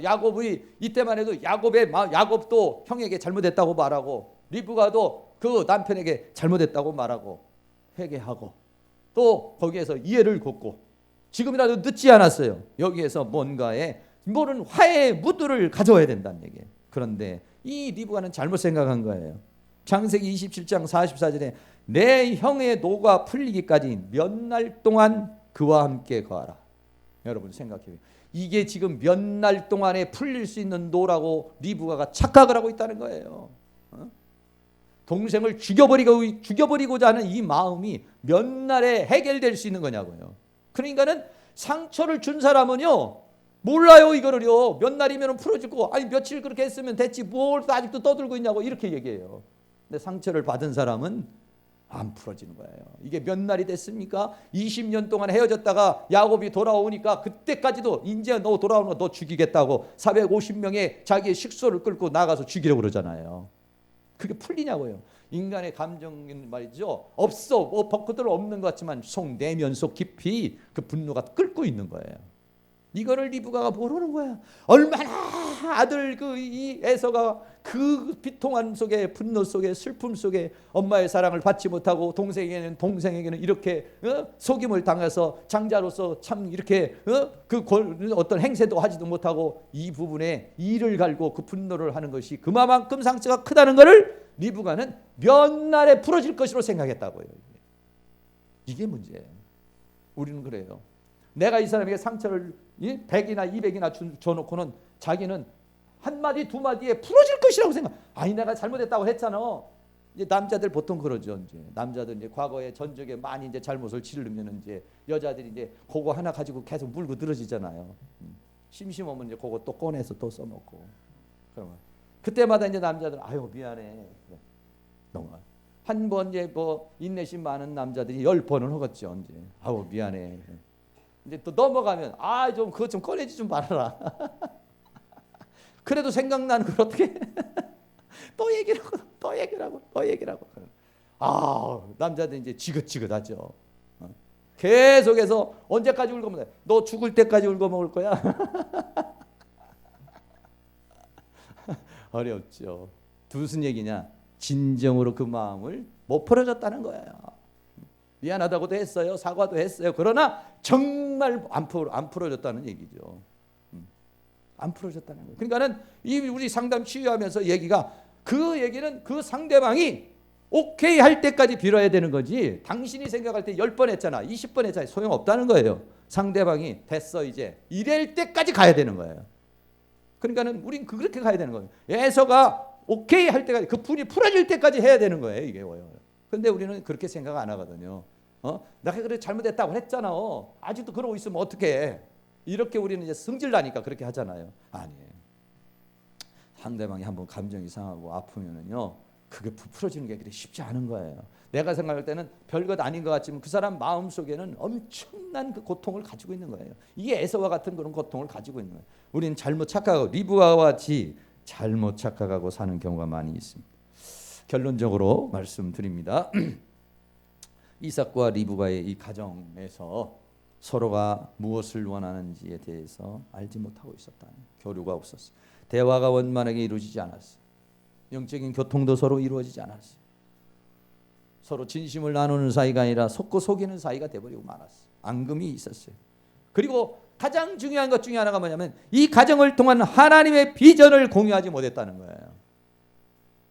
[SPEAKER 1] 야곱이 이때만 해도 야곱도 형에게 잘못했다고 말하고 리브가도 그 남편에게 잘못했다고 말하고 회개하고 또 거기에서 이해를 곱고 지금이라도 늦지 않았어요. 여기에서 모른 화해의 무드를 가져와야 된다는 얘기예요. 그런데 이 리브가는 잘못 생각한 거예요. 창세기 27장 44절에 내 형의 노가 풀리기까지 몇 날 동안 그와 함께 거하라. 여러분 생각해요. 이게 지금 몇 날 동안에 풀릴 수 있는 노라고 리브가가 착각을 하고 있다는 거예요. 동생을 죽여버리고자 하는 이 마음이 몇 날에 해결될 수 있는 거냐고요. 그러니까는 상처를 준 사람은요 몰라요. 이거를요 몇 날이면 풀어지고 아니 며칠 그렇게 했으면 됐지 뭘 아직도 떠들고 있냐고 이렇게 얘기해요. 근데 상처를 받은 사람은 안 풀어지는 거예요. 이게 몇 날이 됐습니까? 20년 동안 헤어졌다가 야곱이 돌아오니까 그때까지도 이제 너 돌아오는 거 너 죽이겠다고 450명의 자기의 식소를 끌고 나가서 죽이려고 그러잖아요. 그게 풀리냐고요. 인간의 감정은 말이죠 없어 벚꽃들 없는 것 같지만 내면 속 깊이 그 분노가 끓고 있는 거예요. 이거를 리브가가 모르는 거야. 얼마나 아들 이 에서가 그 그 비통함 속에, 분노 속에, 슬픔 속에 엄마의 사랑을 받지 못하고 동생에게는 이렇게 속임을 당해서 장자로서 참 이렇게 어떤 행세도 하지도 못하고 이 부분에 이를 갈고 그 분노를 하는 것이 그만큼 상처가 크다는 것을 리브가는 몇 날에 풀어질 것으로 생각했다고요. 이게 문제예요. 우리는 그래요. 내가 이 사람에게 상처를 100이나 200이나 줘놓고는 자기는 한마디 두마디에 풀어질 것이라고 생각. 아니 내가 잘못했다고 했잖아. 이제 남자들 보통 그러죠. 이제 남자들 이제 과거에 전적에 많이 이제 잘못을 지르면 이제 여자들이 이제 그거 하나 가지고 계속 물고 늘어지잖아요. 심심하면 이제 그거 또 꺼내서 또 써먹고. 그러면 그때마다 이제 남자들 아유 미안해. 너무 한 번 이제 뭐 인내심 많은 남자들이 10번은 하겠죠. 이제 아우 미안해. 이제 또 넘어가면 아 좀 그거 좀 꺼내지 좀 말아라. 그래도 생각나는 걸 어떻게 또 얘기를 하고 아 남자들 이제 지긋지긋하죠. 계속해서 언제까지 울고 먹어? 너 죽을 때까지 울고 먹을 거야? 어렵죠. 무슨 얘기냐? 진정으로 그 마음을 못 풀어줬다는 거예요. 미안하다고도 했어요. 사과도 했어요. 그러나 정말 안 풀어줬다는 얘기죠. 안 풀어줬다는 거예요. 그러니까는 이 우리 상담 치유하면서 그 얘기는 그 상대방이 오케이 할 때까지 빌어야 되는 거지. 당신이 생각할 때 10번 했잖아. 20번 했잖아. 소용없다는 거예요. 상대방이 됐어 이제 이럴 때까지 가야 되는 거예요. 그러니까는 우린 그렇게 가야 되는 거예요. 에서가 오케이 할 때까지 그 분이 풀어질 때까지 해야 되는 거예요. 이게 뭐예요. 근데 우리는 그렇게 생각 안 하거든요. 내가 그래 잘못했다고 했잖아. 아직도 그러고 있으면 어떡해. 이렇게 우리는 이제 승질나니까 그렇게 하잖아요. 아니에요. 상대방이 한번 감정이 상하고 아프면은요. 그게 풀어지는 게 그렇게 쉽지 않은 거예요. 내가 생각할 때는 별것 아닌 것 같지만 그 사람 마음속에는 엄청난 그 고통을 가지고 있는 거예요. 이게 에서와 같은 그런 고통을 가지고 있는 거예요. 우리는 잘못 착각하고 리브가와 같이 잘못 착각하고 사는 경우가 많이 있습니다. 결론적으로 말씀드립니다. 이삭과 리브가의 이 가정에서 서로가 무엇을 원하는지에 대해서 알지 못하고 있었다는 교류가 없었어요. 대화가 원만하게 이루어지지 않았어요. 영적인 교통도 서로 이루어지지 않았어요. 서로 진심을 나누는 사이가 아니라 속고 속이는 사이가 돼버리고 말았어요. 앙금이 있었어요. 그리고 가장 중요한 것 중에 하나가 뭐냐면 이 가정을 통한 하나님의 비전을 공유하지 못했다는 거예요.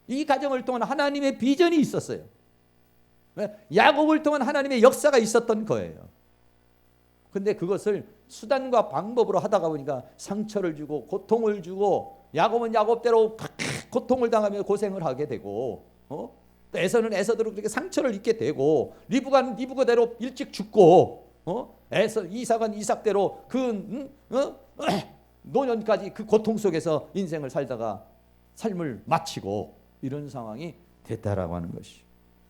[SPEAKER 1] 이 가정을 통한 하나님의 비전이 있었어요. 야곱을 통한 하나님의 역사가 있었던 거예요. 근데 그것을 수단과 방법으로 하다가 보니까 상처를 주고 고통을 주고 야곱은 야곱대로 고통을 당하며 고생을 하게 되고 또 에서는 에서대로 그렇게 상처를 입게 되고 리브가는 리브가대로 일찍 죽고 이삭은 이삭대로 그 노년까지 그 고통 속에서 인생을 살다가 삶을 마치고 이런 상황이 됐다라고 하는 것이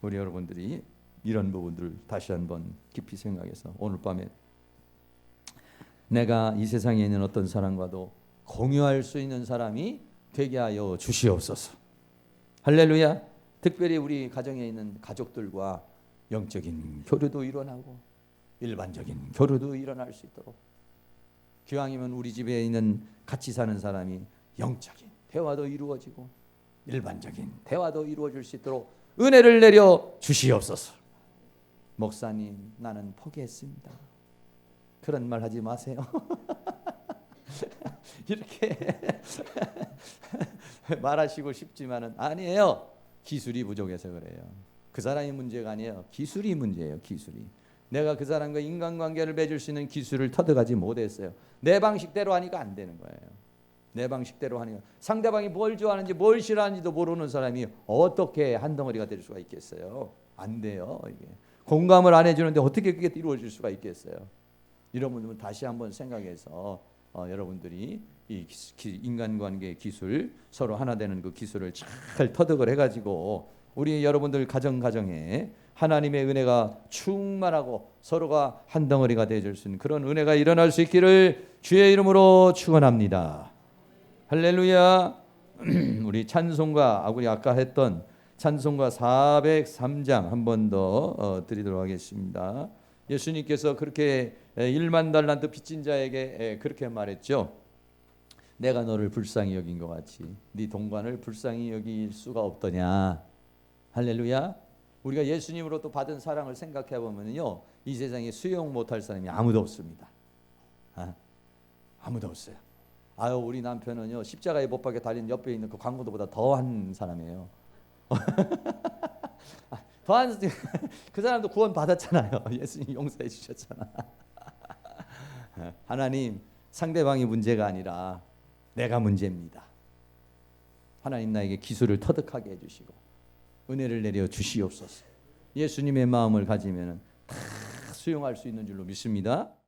[SPEAKER 1] 우리 여러분들이 이런 부분들을 다시 한번 깊이 생각해서 오늘 밤에 내가 이 세상에 있는 어떤 사람과도 공유할 수 있는 사람이 되게 하여 주시옵소서. 할렐루야. 특별히 우리 가정에 있는 가족들과 영적인 교류도 일어나고 일반적인 교류도 일어날 수 있도록 기왕이면 우리 집에 있는 같이 사는 사람이 영적인 대화도 이루어지고 일반적인 대화도 이루어질 수 있도록 은혜를 내려 주시옵소서. 목사님 나는 포기했습니다. 그런 말 하지 마세요. 이렇게 말하시고 싶지만은 아니에요. 기술이 부족해서 그래요. 그 사람이 문제가 아니에요. 기술이 문제예요. 기술이. 내가 그 사람과 인간관계를 맺을 수 있는 기술을 터득하지 못했어요. 내 방식대로 하니까 안 되는 거예요. 내 방식대로 하니까 상대방이 뭘 좋아하는지 뭘 싫어하는지도 모르는 사람이 어떻게 한 덩어리가 될 수가 있겠어요? 안 돼요. 이게 공감을 안 해주는데 어떻게 그게 이루어질 수가 있겠어요? 이런 분들은 다시 한번 생각해서 여러분들이 이 인간관계 기술 서로 하나 되는 그 기술을 잘 터득을 해가지고 우리 여러분들 가정에 하나님의 은혜가 충만하고 서로가 한 덩어리가 되어줄 수 있는 그런 은혜가 일어날 수 있기를 주의 이름으로 축원합니다. 할렐루야. 우리 찬송가 우리 아까 했던 찬송가 403장 한 번 더 드리도록 하겠습니다. 예수님께서 그렇게 1만 달란트 빚진 자에게 그렇게 말했죠. 내가 너를 불쌍히 여긴 것 같이 네 동관을 불쌍히 여길 수가 없더냐. 할렐루야. 우리가 예수님으로부터 받은 사랑을 생각해 보면요, 이 세상에 수용 못할 사람이 아무도 없습니다. 아무도 없어요. 아유, 우리 남편은요, 십자가에 못 박혀 달린 옆에 있는 그 광고도보다 더한 사람이에요. 더한 그 사람도 구원 받았잖아요. 예수님 용서해 주셨잖아. 하나님, 상대방이 문제가 아니라 내가 문제입니다. 하나님 나에게 기술을 터득하게 해주시고 은혜를 내려 주시옵소서. 예수님의 마음을 가지면 다 수용할 수 있는 줄로 믿습니다.